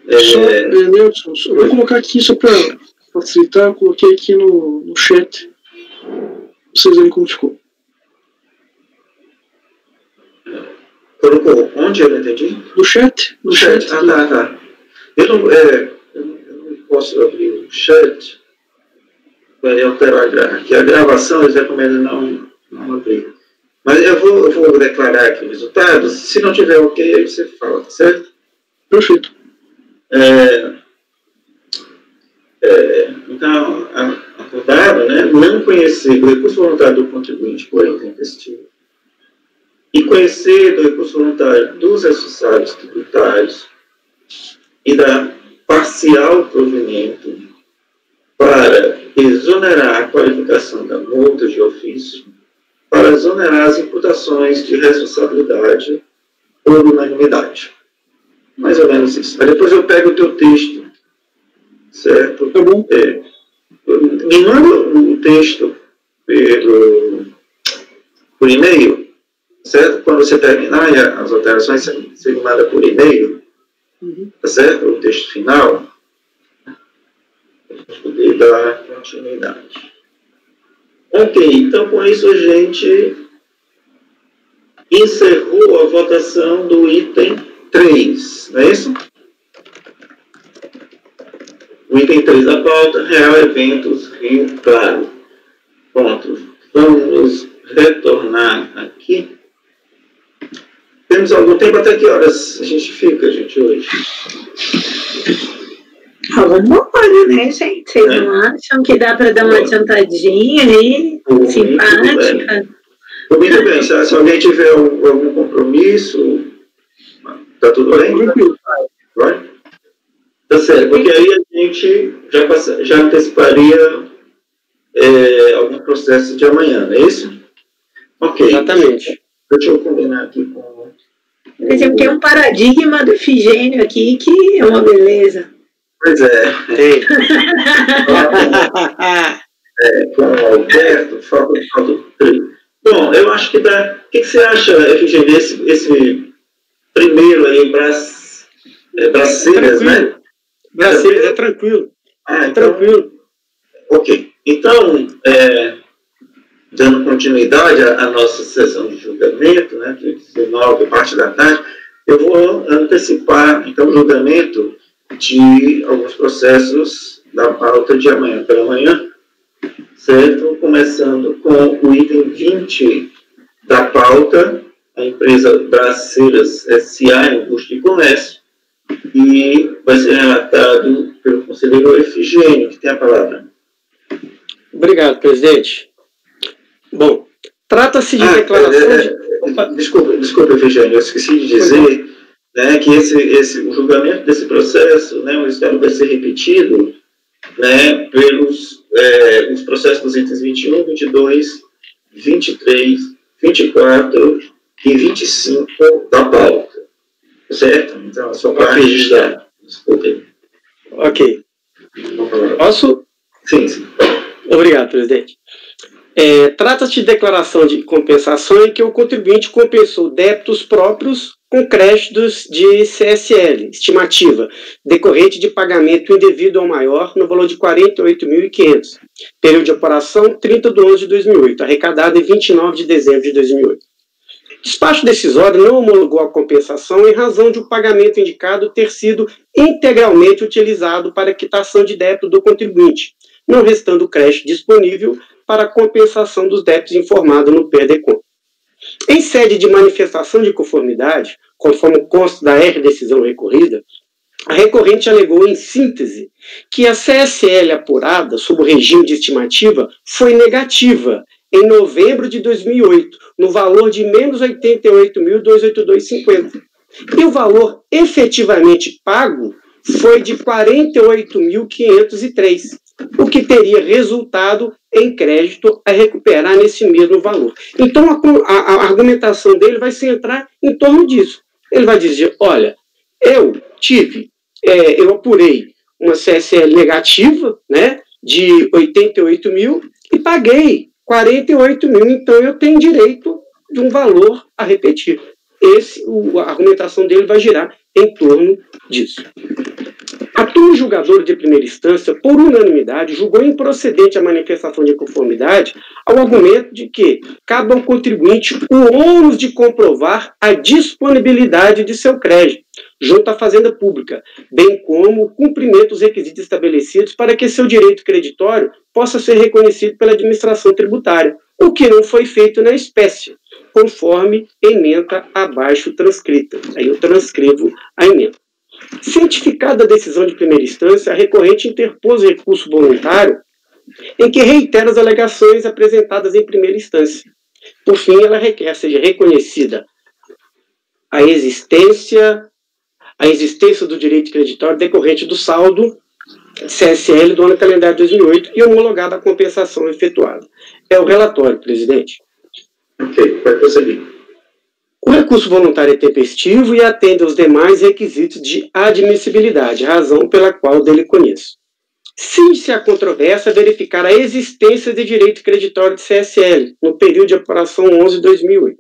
Nelson, eu vou colocar aqui só para facilitar, eu coloquei aqui no chat, vocês verem como ficou. Colocou onde? Eu não entendi. No chat? No chat. Tá. Eu não posso abrir o chat para alterar aqui a gravação, eles recomendam não abrir. Mas eu vou declarar aqui o resultado. Se não tiver ok, aí você fala, certo? Perfeito. Então, acordado, né, não conhecer o recurso voluntário do contribuinte por intempestivo e conhecer do recurso voluntário dos responsáveis tributários e dar parcial provimento para exonerar a qualificação da multa de ofício para exonerar as imputações de responsabilidade por unanimidade. Mais ou menos isso. Mas depois eu pego o teu texto, certo? Tá bom. Me manda o texto por e-mail, certo? Quando você terminar as alterações, você me manda por e-mail, tá certo? O texto final, para poder dar continuidade. Ok, então com isso a gente encerrou a votação do item 3, não é isso? O item 3 da pauta, Real Eventos Rio Claro. Pronto, vamos retornar aqui. Temos algum tempo, até que horas a gente fica, gente, hoje? Vamos embora, né, gente? Vocês não acham que dá para dar uma adiantadinha aí, simpática? Muito bem, se alguém tiver algum compromisso, tá tudo bem? Tranquilo. Vai? Tá certo, porque aí a gente já anteciparia algum processo de amanhã, não é isso? Ok. Exatamente. Deixa eu combinar aqui com... Por exemplo, tem um paradigma do Efigênio aqui que é uma beleza. Pois é. Com o Alberto, falta 3. Bom, eu acho que dá... O que você acha, Efigênio, esse primeiro aí, Braceiras, né? Braceiras é tranquilo. Então, Tranquilo. Ok. Então, dando continuidade à nossa sessão de julgamento, né, de 19, parte da tarde, eu vou antecipar, então, o julgamento de alguns processos da pauta de amanhã pela manhã, certo? Começando com o item 20 da pauta, a empresa Braceiras S.A. Indústria e Comércio, e vai ser relatado pelo conselheiro Efigênio, que tem a palavra. Obrigado, presidente. Bom, trata-se de declaração de... Desculpa, Efigênio, eu esqueci de dizer, né, que o julgamento desse processo, né, o estado vai ser repetido, né, pelos os processos dos itens 21, 22, 23, 24 e 25 da pauta. Certo? Então, só para registrar. Desculpe. Ok. Posso? Sim. Obrigado, presidente. Trata-se de declaração de compensação em que o contribuinte compensou débitos próprios com créditos de CSL, estimativa, decorrente de pagamento indevido ao maior, no valor de R$ 48.500. Período de operação, 30/11/2008, arrecadado em 29 de dezembro de 2008. Despacho decisório não homologou a compensação em razão de o pagamento indicado ter sido integralmente utilizado para a quitação de débito do contribuinte, não restando crédito disponível para a compensação dos débitos informado no PERDECOM. Em sede de manifestação de conformidade, conforme consta da R-decisão recorrida, a recorrente alegou em síntese que a CSL apurada sob o regime de estimativa foi negativa em novembro de 2008, no valor de menos 88.282,50. E o valor efetivamente pago foi de 48.503, o que teria resultado em crédito a recuperar nesse mesmo valor. Então, a argumentação dele vai se centrar em torno disso. Ele vai dizer, olha, eu apurei uma CSL negativa, né, de 88 mil e paguei 48 mil, então eu tenho direito de um valor a repetir. A argumentação dele vai girar em torno disso. A turma julgadora de primeira instância, por unanimidade, julgou improcedente a manifestação de conformidade ao argumento de que cabe ao contribuinte o ônus de comprovar a disponibilidade de seu crédito junto à Fazenda Pública, bem como o cumprimento dos requisitos estabelecidos para que seu direito creditório possa ser reconhecido pela administração tributária, o que não foi feito na espécie, conforme ementa abaixo transcrita. Aí eu transcrevo a emenda. Cientificada a decisão de primeira instância, a recorrente interpôs recurso voluntário em que reitera as alegações apresentadas em primeira instância. Por fim, ela requer seja reconhecida a existência do direito creditório decorrente do saldo CSL do ano calendário 2008 e homologada a compensação efetuada. É o relatório, presidente. Ok, vai prosseguir. O recurso voluntário é tempestivo e atende aos demais requisitos de admissibilidade, razão pela qual dele conheço. Cinde-se a controvérsia verificar a existência de direito creditório de CSL no período de apuração 11/2008.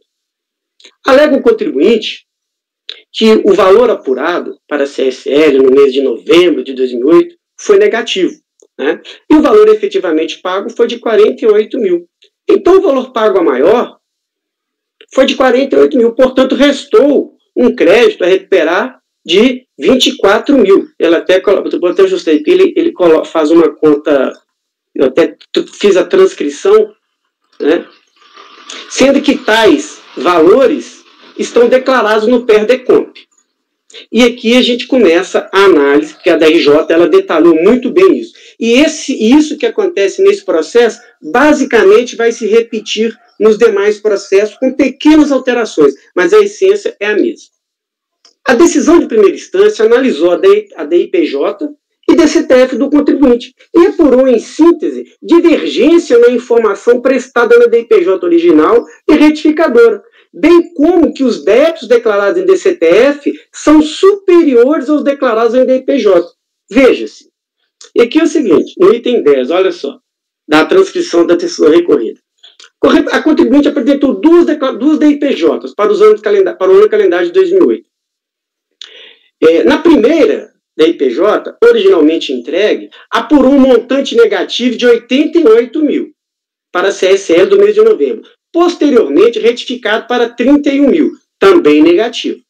Alega o contribuinte que o valor apurado para a CSL no mês de novembro de 2008 foi negativo, né? E o valor efetivamente pago foi de 48 mil. Então, o valor pago a maior foi de 48 mil, portanto, restou um crédito a recuperar de 24 mil. Ele até ajustei, porque ele faz uma conta, eu até fiz a transcrição, né? Sendo que tais valores estão declarados no PER-DECOMP. E aqui a gente começa a análise, que a DRJ ela detalhou muito bem isso. E isso que acontece nesse processo, basicamente vai se repetir nos demais processos, com pequenas alterações, mas a essência é a mesma. A decisão de primeira instância analisou a DIPJ e DCTF do contribuinte e apurou, em síntese, divergência na informação prestada na DIPJ original e retificadora, bem como que os débitos declarados em DCTF são superiores aos declarados em DIPJ. Veja-se. E aqui é o seguinte, no item 10, olha só, da transcrição da decisão recorrida. A contribuinte apresentou duas DIPJs para o ano calendário de 2008. Na primeira DIPJ, originalmente entregue, apurou um montante negativo de 88 mil para a CSL do mês de novembro. Posteriormente, retificado para 31 mil, também negativo.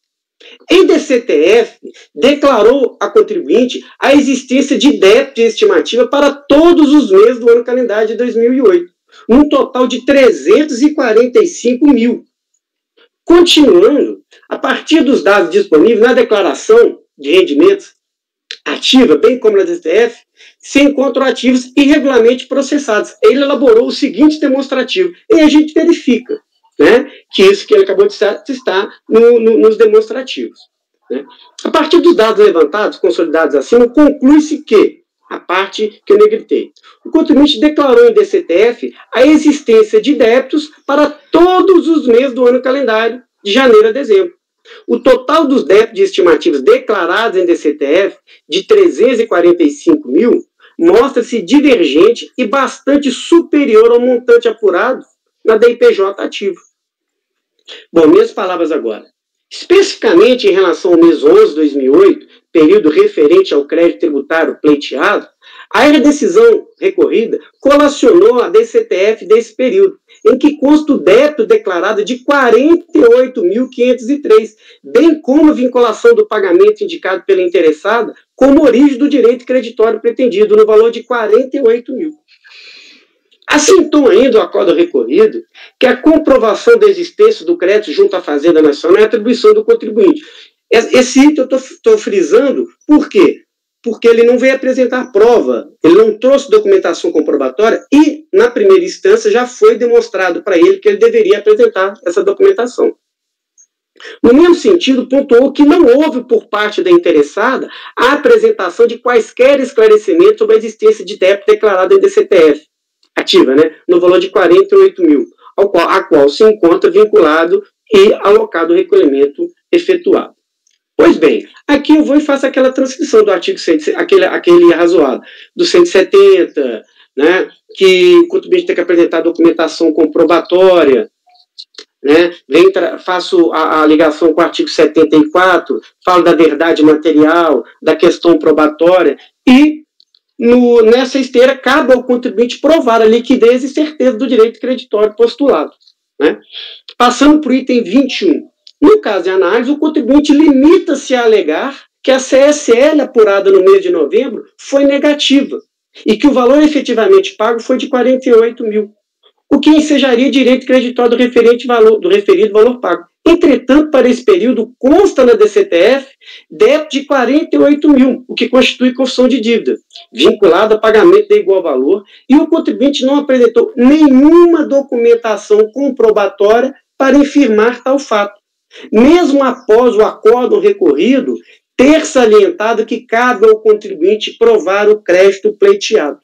Em DCTF, declarou a contribuinte a existência de débito de estimativa para todos os meses do ano calendário de 2008, num total de 345 mil. Continuando, a partir dos dados disponíveis na declaração de rendimentos ativa, bem como na DCTF, se encontram ativos irregularmente processados. Ele elaborou o seguinte demonstrativo, e a gente verifica, né, que isso que ele acabou de citar nos demonstrativos. Né? A partir dos dados levantados, consolidados acima, conclui-se que, a parte que eu negritei, o contribuinte declarou em DCTF a existência de débitos para todos os meses do ano calendário, de janeiro a dezembro. O total dos débitos de estimativas declarados em DCTF, de 345 mil, mostra-se divergente e bastante superior ao montante apurado na DIPJ ativa. Bom, minhas palavras agora. Especificamente em relação ao mês 11 de 2008, período referente ao crédito tributário pleiteado, a decisão recorrida colacionou a DCTF desse período, em que consta o débito declarado de 48.503, bem como a vinculação do pagamento indicado pela interessada como origem do direito creditório pretendido, no valor de 48 mil. Assentou ainda o acordo recorrido que a comprovação da existência do crédito junto à Fazenda Nacional é atribuição do contribuinte. Esse item eu estou frisando, por quê? Porque ele não veio apresentar prova, ele não trouxe documentação comprobatória e, na primeira instância, já foi demonstrado para ele que ele deveria apresentar essa documentação. No mesmo sentido, pontuou que não houve, por parte da interessada, a apresentação de quaisquer esclarecimentos sobre a existência de débito declarado em DCTF, ativa, né, no valor de 48 mil, a qual se encontra vinculado e alocado o recolhimento efetuado. Pois bem, aqui eu vou e faço aquela transcrição do artigo 170, aquele razoável, do 170, né, que o contribuinte tem que apresentar documentação comprobatória, né, faço a ligação com o artigo 74, falo da verdade material, da questão probatória, e nessa esteira cabe ao contribuinte provar a liquidez e certeza do direito creditório postulado. Né. Passando para o item 21. No caso de análise, o contribuinte limita-se a alegar que a CSL apurada no mês de novembro foi negativa e que o valor efetivamente pago foi de 48 mil, o que ensejaria direito creditório do referido valor pago. Entretanto, para esse período, consta na DCTF débito de 48 mil, o que constitui confissão de dívida, vinculada a pagamento de igual valor, e o contribuinte não apresentou nenhuma documentação comprobatória para infirmar tal fato, mesmo após o acórdão recorrido ter salientado que cabe ao contribuinte provar o crédito pleiteado.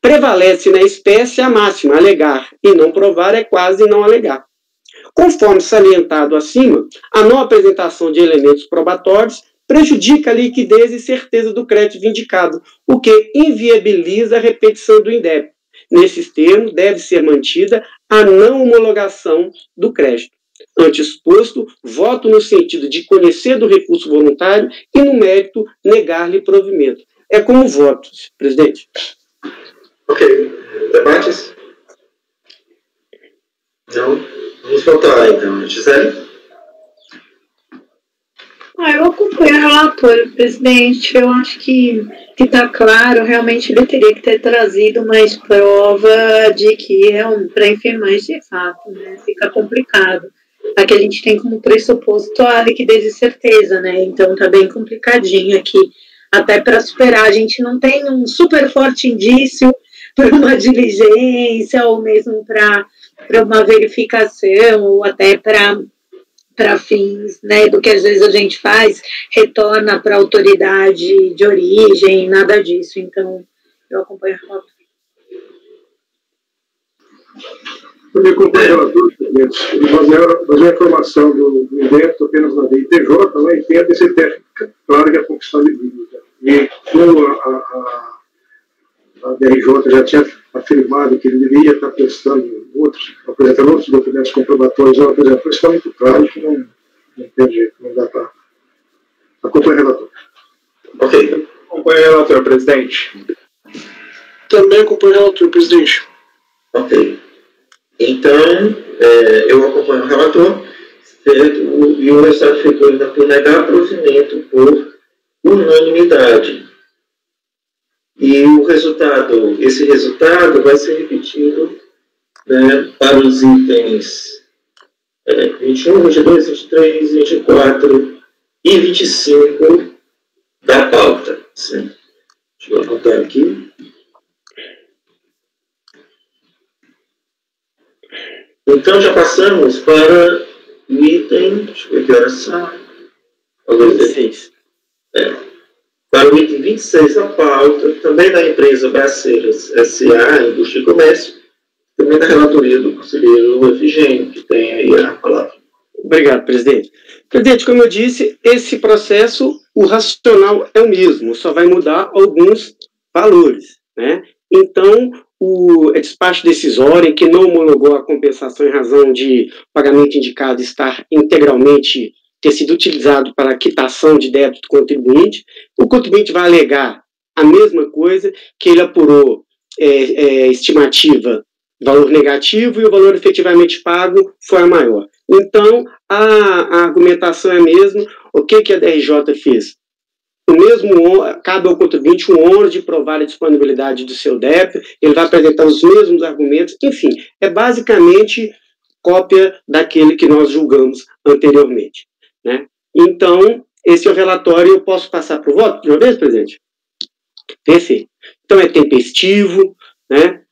Prevalece na espécie a máxima, alegar e não provar é quase não alegar. Conforme salientado acima, a não apresentação de elementos probatórios prejudica a liquidez e certeza do crédito vindicado, o que inviabiliza a repetição do indébito. Nesses termos, deve ser mantida a não homologação do crédito. Ante exposto, voto no sentido de conhecer do recurso voluntário e, no mérito, negar-lhe provimento. É como voto, presidente. Ok. Debates? Não? Vamos votar, então. Gisele? Eu acompanho o relatório, presidente. Eu acho que está claro, realmente ele teria que ter trazido mais prova de que é para infirmar esse fato, né? Fica complicado. Aqui a gente tem como pressuposto a liquidez e certeza, né? Então tá bem complicadinho aqui. Até para superar, a gente não tem um super forte indício para uma diligência ou mesmo para uma verificação ou até para fins, né, do que às vezes a gente faz, retorna para a autoridade de origem, nada disso. Então, eu acompanho a foto. Também acompanho o relator, ele baseou a informação do indébito apenas na DIPJ, né, e tem a DCTF, claro que é a confissão de dívida. E como a DRJ já tinha afirmado que ele deveria estar apresentando outros documentos comprobatórios, ela apresentou, isso está muito claro que não tem jeito, não dá para acompanhar o relator. Ok. Acompanho o relator, presidente. Também acompanho o relator, presidente. Ok. Então, eu acompanho o relator, e o resultado ficou ainda por negar provimento por unanimidade. E esse resultado vai ser repetido, né, para os itens 21, 22, 23, 24 e 25 da pauta. Certo? Deixa eu anotar aqui. Então, já passamos para o item, deixa eu ver que horas são. 26. Para o item 26 da pauta, também da empresa Braceiras S.A., Indústria e Comércio, também da relatoria do conselheiro Efigênio, que tem aí a palavra. Obrigado, presidente. Presidente, como eu disse, esse processo, o racional é o mesmo, só vai mudar alguns valores, né? Então, o despacho decisório que não homologou a compensação em razão de pagamento indicado estar integralmente ter sido utilizado para a quitação de débito do contribuinte, o contribuinte vai alegar a mesma coisa, que ele apurou estimativa, valor negativo, e o valor efetivamente pago foi a maior. Então, a argumentação é a mesma. O que a DRJ fez? Cabe ao contribuinte o honor de provar a disponibilidade do seu débito, ele vai apresentar os mesmos argumentos, enfim, é basicamente cópia daquele que nós julgamos anteriormente, né? Então, esse é o relatório. Eu posso passar para o voto de uma vez, presidente? Perfeito. Então, é tempestivo, né?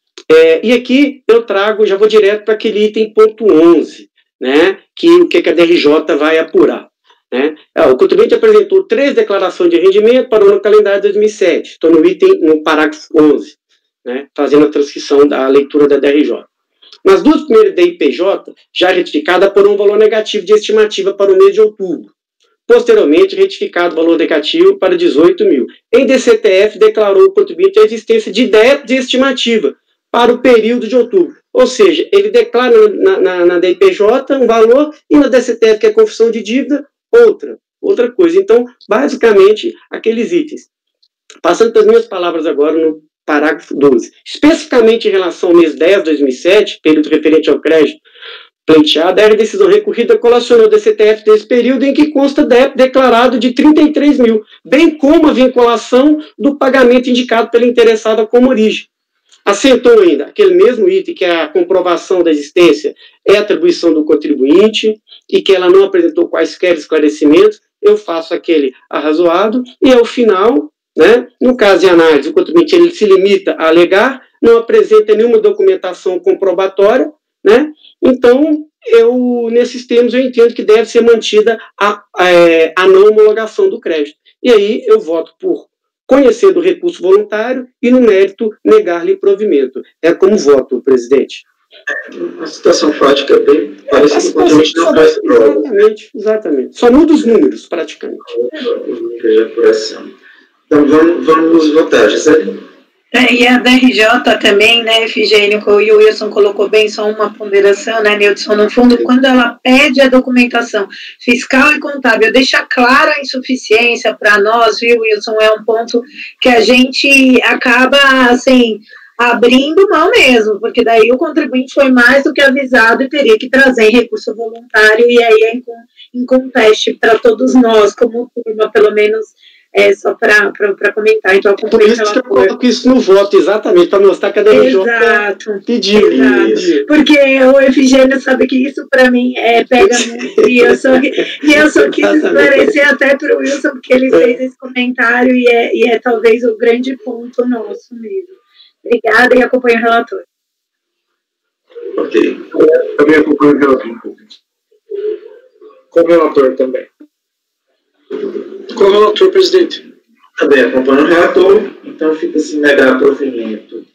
E aqui eu trago, já vou direto para aquele item ponto 11, né? O que a DRJ vai apurar, né? O contribuinte apresentou 3 declarações de rendimento para o ano calendário de 2007. Estou no parágrafo 11, né? Fazendo a transcrição da leitura da DRJ. Nas 2 primeiras DIPJ, já retificada por um valor negativo de estimativa para o mês de outubro. Posteriormente, retificado o valor negativo para 18 mil. Em DCTF, declarou o contribuinte a existência de débito de estimativa para o período de outubro. Ou seja, ele declara na DIPJ um valor e na DCTF, que é a confissão de dívida, outra coisa. Então, basicamente, aqueles itens. Passando para as minhas palavras agora no parágrafo 12. Especificamente em relação ao mês 10 de 2007, período referente ao crédito pleiteado, a decisão recorrida colacionou o DCTF desse período em que consta débito declarado de 33 mil, bem como a vinculação do pagamento indicado pela interessada como origem. Assentou ainda aquele mesmo item, que é a comprovação da existência é atribuição do contribuinte e que ela não apresentou quaisquer esclarecimentos. Eu faço aquele arrazoado e, ao final, né, no caso de análise, o contribuinte ele se limita a alegar, não apresenta nenhuma documentação comprobatória, né? Então, nesses termos, eu entendo que deve ser mantida a não homologação do crédito. E aí eu voto por conhecer do recurso voluntário e, no mérito, negar-lhe provimento. É como voto, presidente. A situação fática é bem parecida com a gente não faz prova. Exatamente. Só muda os números, praticamente. De apuração. Então, vamos votar, Gisele. E a DRJ também, né, Efigênio, e o Wilson colocou bem, só uma ponderação, né, Nilson, no fundo, quando ela pede a documentação fiscal e contábil, deixa clara a insuficiência para nós, viu, Wilson, é um ponto que a gente acaba, assim, abrindo mão mesmo, porque daí o contribuinte foi mais do que avisado e teria que trazer recurso voluntário, e aí é inconteste para todos nós, como turma, pelo menos. Só para comentar, então por isso que eu coloco isso no voto, exatamente, para mostrar que a DRJ pediu. Exato. Porque o Efigênio sabe que isso para mim pega muito, e eu só quis esclarecer até para o Wilson, porque ele fez esse comentário e é talvez o grande ponto nosso mesmo. Obrigada e acompanho o relator. Ok. Também acompanho o relator. Como relator também. Com o relator, presidente. Também acompanho o relator, então fica-se negar provimento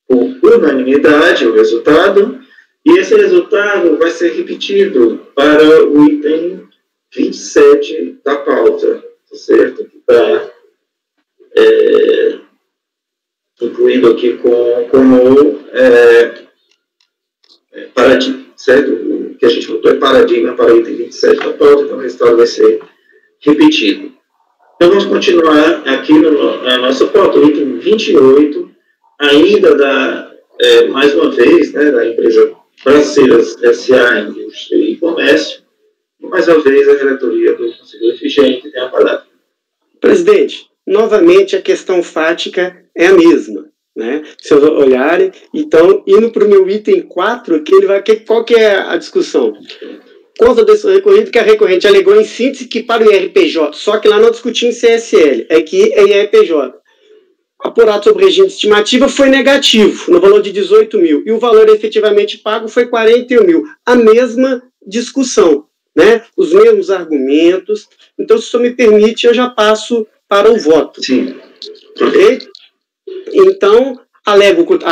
por unanimidade o resultado, e esse resultado vai ser repetido para o item 27 da pauta, certo? Que está incluído aqui como paradigma, certo? O que a gente votou é paradigma para o item 27 da pauta, então o resultado vai ser repetido. Então, vamos continuar aqui na nossa pauta, o item 28, ainda mais uma vez, né, da empresa Braceiras S.A. Indústria e Comércio, e mais uma vez a relatoria do conselheiro Efigênio, que tem a palavra. Presidente, novamente a questão fática é a mesma, né? Se vocês olharem, então, indo para o meu item 4, qual que é a discussão? Conta desse recorrido que a recorrente alegou em síntese que para o IRPJ, só que lá não discutiu em CSL, aqui é IRPJ. Apurado sobre o regime de estimativa foi negativo, no valor de 18 mil, e o valor efetivamente pago foi 41 mil. A mesma discussão, né? Os mesmos argumentos. Então, se o senhor me permite, eu já passo para o voto. Sim. Ok? Então, a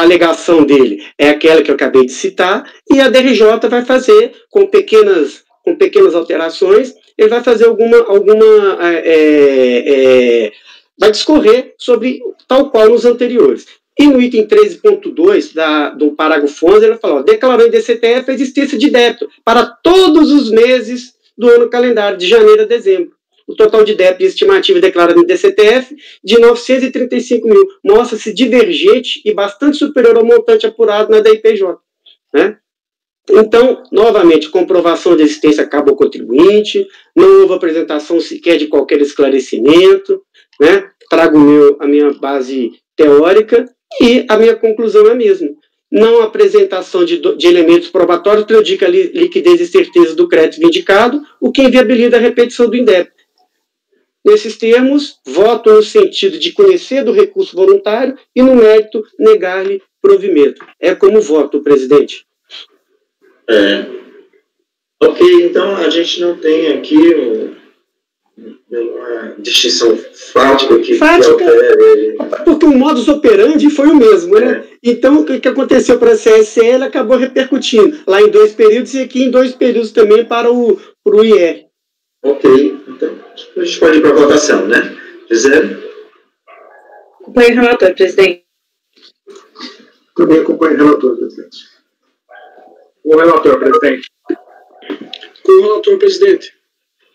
alegação dele é aquela que eu acabei de citar, e a DRJ vai fazer, com pequenas alterações, ele vai fazer vai discorrer sobre tal qual nos anteriores. E no item 13.2 do parágrafo 11, ele fala, declarou em DCTF a existência de débito para todos os meses do ano calendário, de janeiro a dezembro. O total de débito estimativa declarado no DCTF de 935 mil mostra-se divergente e bastante superior ao montante apurado na DIPJ. Né? Então, novamente, comprovação de existência acaba o contribuinte, não houve apresentação sequer de qualquer esclarecimento, né? Trago a minha base teórica e a minha conclusão é a mesma. Não apresentação de elementos probatórios prejudica a liquidez e certeza do crédito vindicado, o que inviabiliza a repetição do indébito. Nesses termos, voto no sentido de conhecer do recurso voluntário e, no mérito, negar-lhe provimento. É como voto, presidente. Ok, então a gente não tem aqui uma distinção fática que altere. Porque o modus operandi foi o mesmo, né? Então, o que aconteceu para a CSL acabou repercutindo lá em 2 períodos e aqui em 2 períodos também para o IR. Ok, então a gente pode ir para a votação, né? Gisele? Acompanho o relator, presidente. Também acompanho o relator, presidente. O relator, presidente. Com o relator, presidente.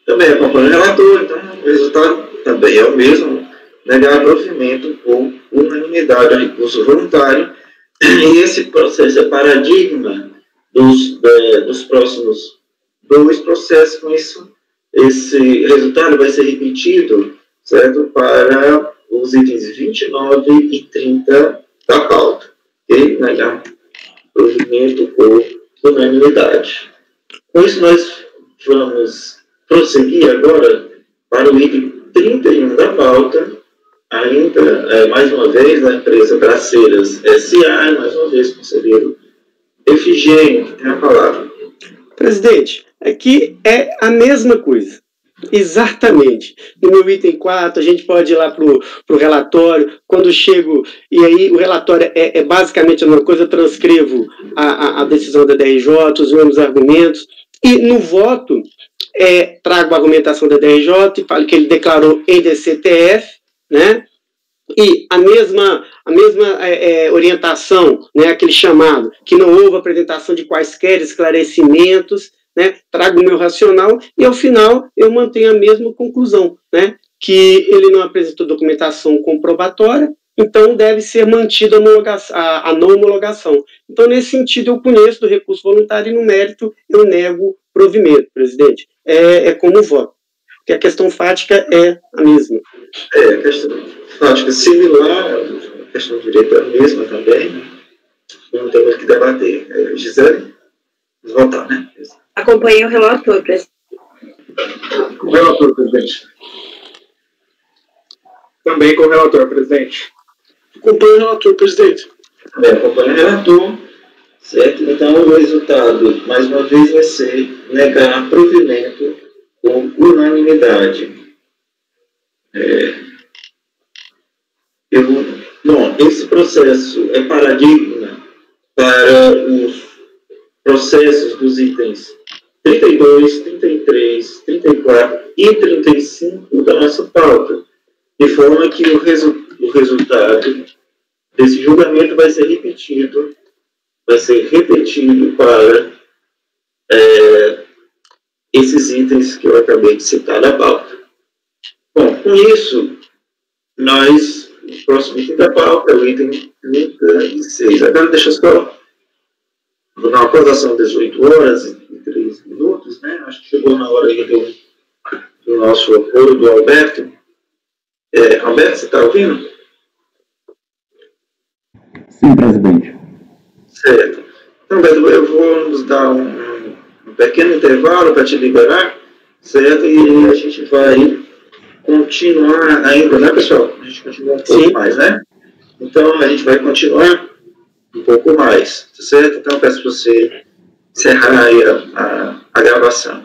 Também acompanho o relator, então o resultado também é o mesmo, negar provimento por unanimidade ao recurso voluntário, e esse processo é paradigma dos próximos 2 processos. Com isso, esse resultado vai ser repetido, certo, para os itens 29 e 30 da pauta, ok? Negar provimento por unanimidade. Com isso, nós vamos prosseguir agora para o item 31 da pauta, ainda, mais uma vez, da empresa Braceiras S.A., e mais uma vez, conselheiro Efigênio, que tem a palavra. Presidente, aqui é a mesma coisa. Exatamente. No meu item 4, a gente pode ir lá para o relatório. Quando chego, e aí o relatório é basicamente a mesma coisa, eu transcrevo a decisão da DRJ, os mesmos argumentos, e no voto trago a argumentação da DRJ e falo que ele declarou em DCTF, né? E a mesma orientação, né, aquele chamado, que não houve apresentação de quaisquer esclarecimentos, né, trago o meu racional e, ao final, eu mantenho a mesma conclusão, né, que ele não apresentou documentação comprobatória, então deve ser mantida a não homologação. Então, nesse sentido, eu conheço do recurso voluntário e, no mérito, eu nego provimento, presidente. É como voto, porque a questão fática é a mesma. A questão fática similar, a questão de direito é a mesma também, né? Não temos que debater. Gisele, votar, né? Acompanhe o relator, presidente. Com o relator, presidente. Também com o relator, presidente. Acompanhe o relator, presidente. Também acompanhe o relator, certo? Então, o resultado, mais uma vez, vai ser negar provimento com unanimidade. Bom, esse processo é paradigma para os processos dos itens 32, 33, 34 e 35 da nossa pauta, de forma que o resultado desse julgamento vai ser repetido para esses itens que eu acabei de citar na pauta. Bom, com isso, o próximo item da pauta é o item 36. Agora deixa eu só dar uma acordação 18 horas e 3 minutos, né? Acho que chegou na hora aí do nosso apoio do Alberto. Alberto, você está ouvindo? Sim, presidente. Certo. Então, Beto, eu vou nos dar um pequeno intervalo para te liberar, certo? E a gente vai continuar ainda, né, pessoal? A gente continua um pouco mais, né? Então, a gente vai continuar um pouco mais, certo? Então, eu peço para você encerrar aí a gravação.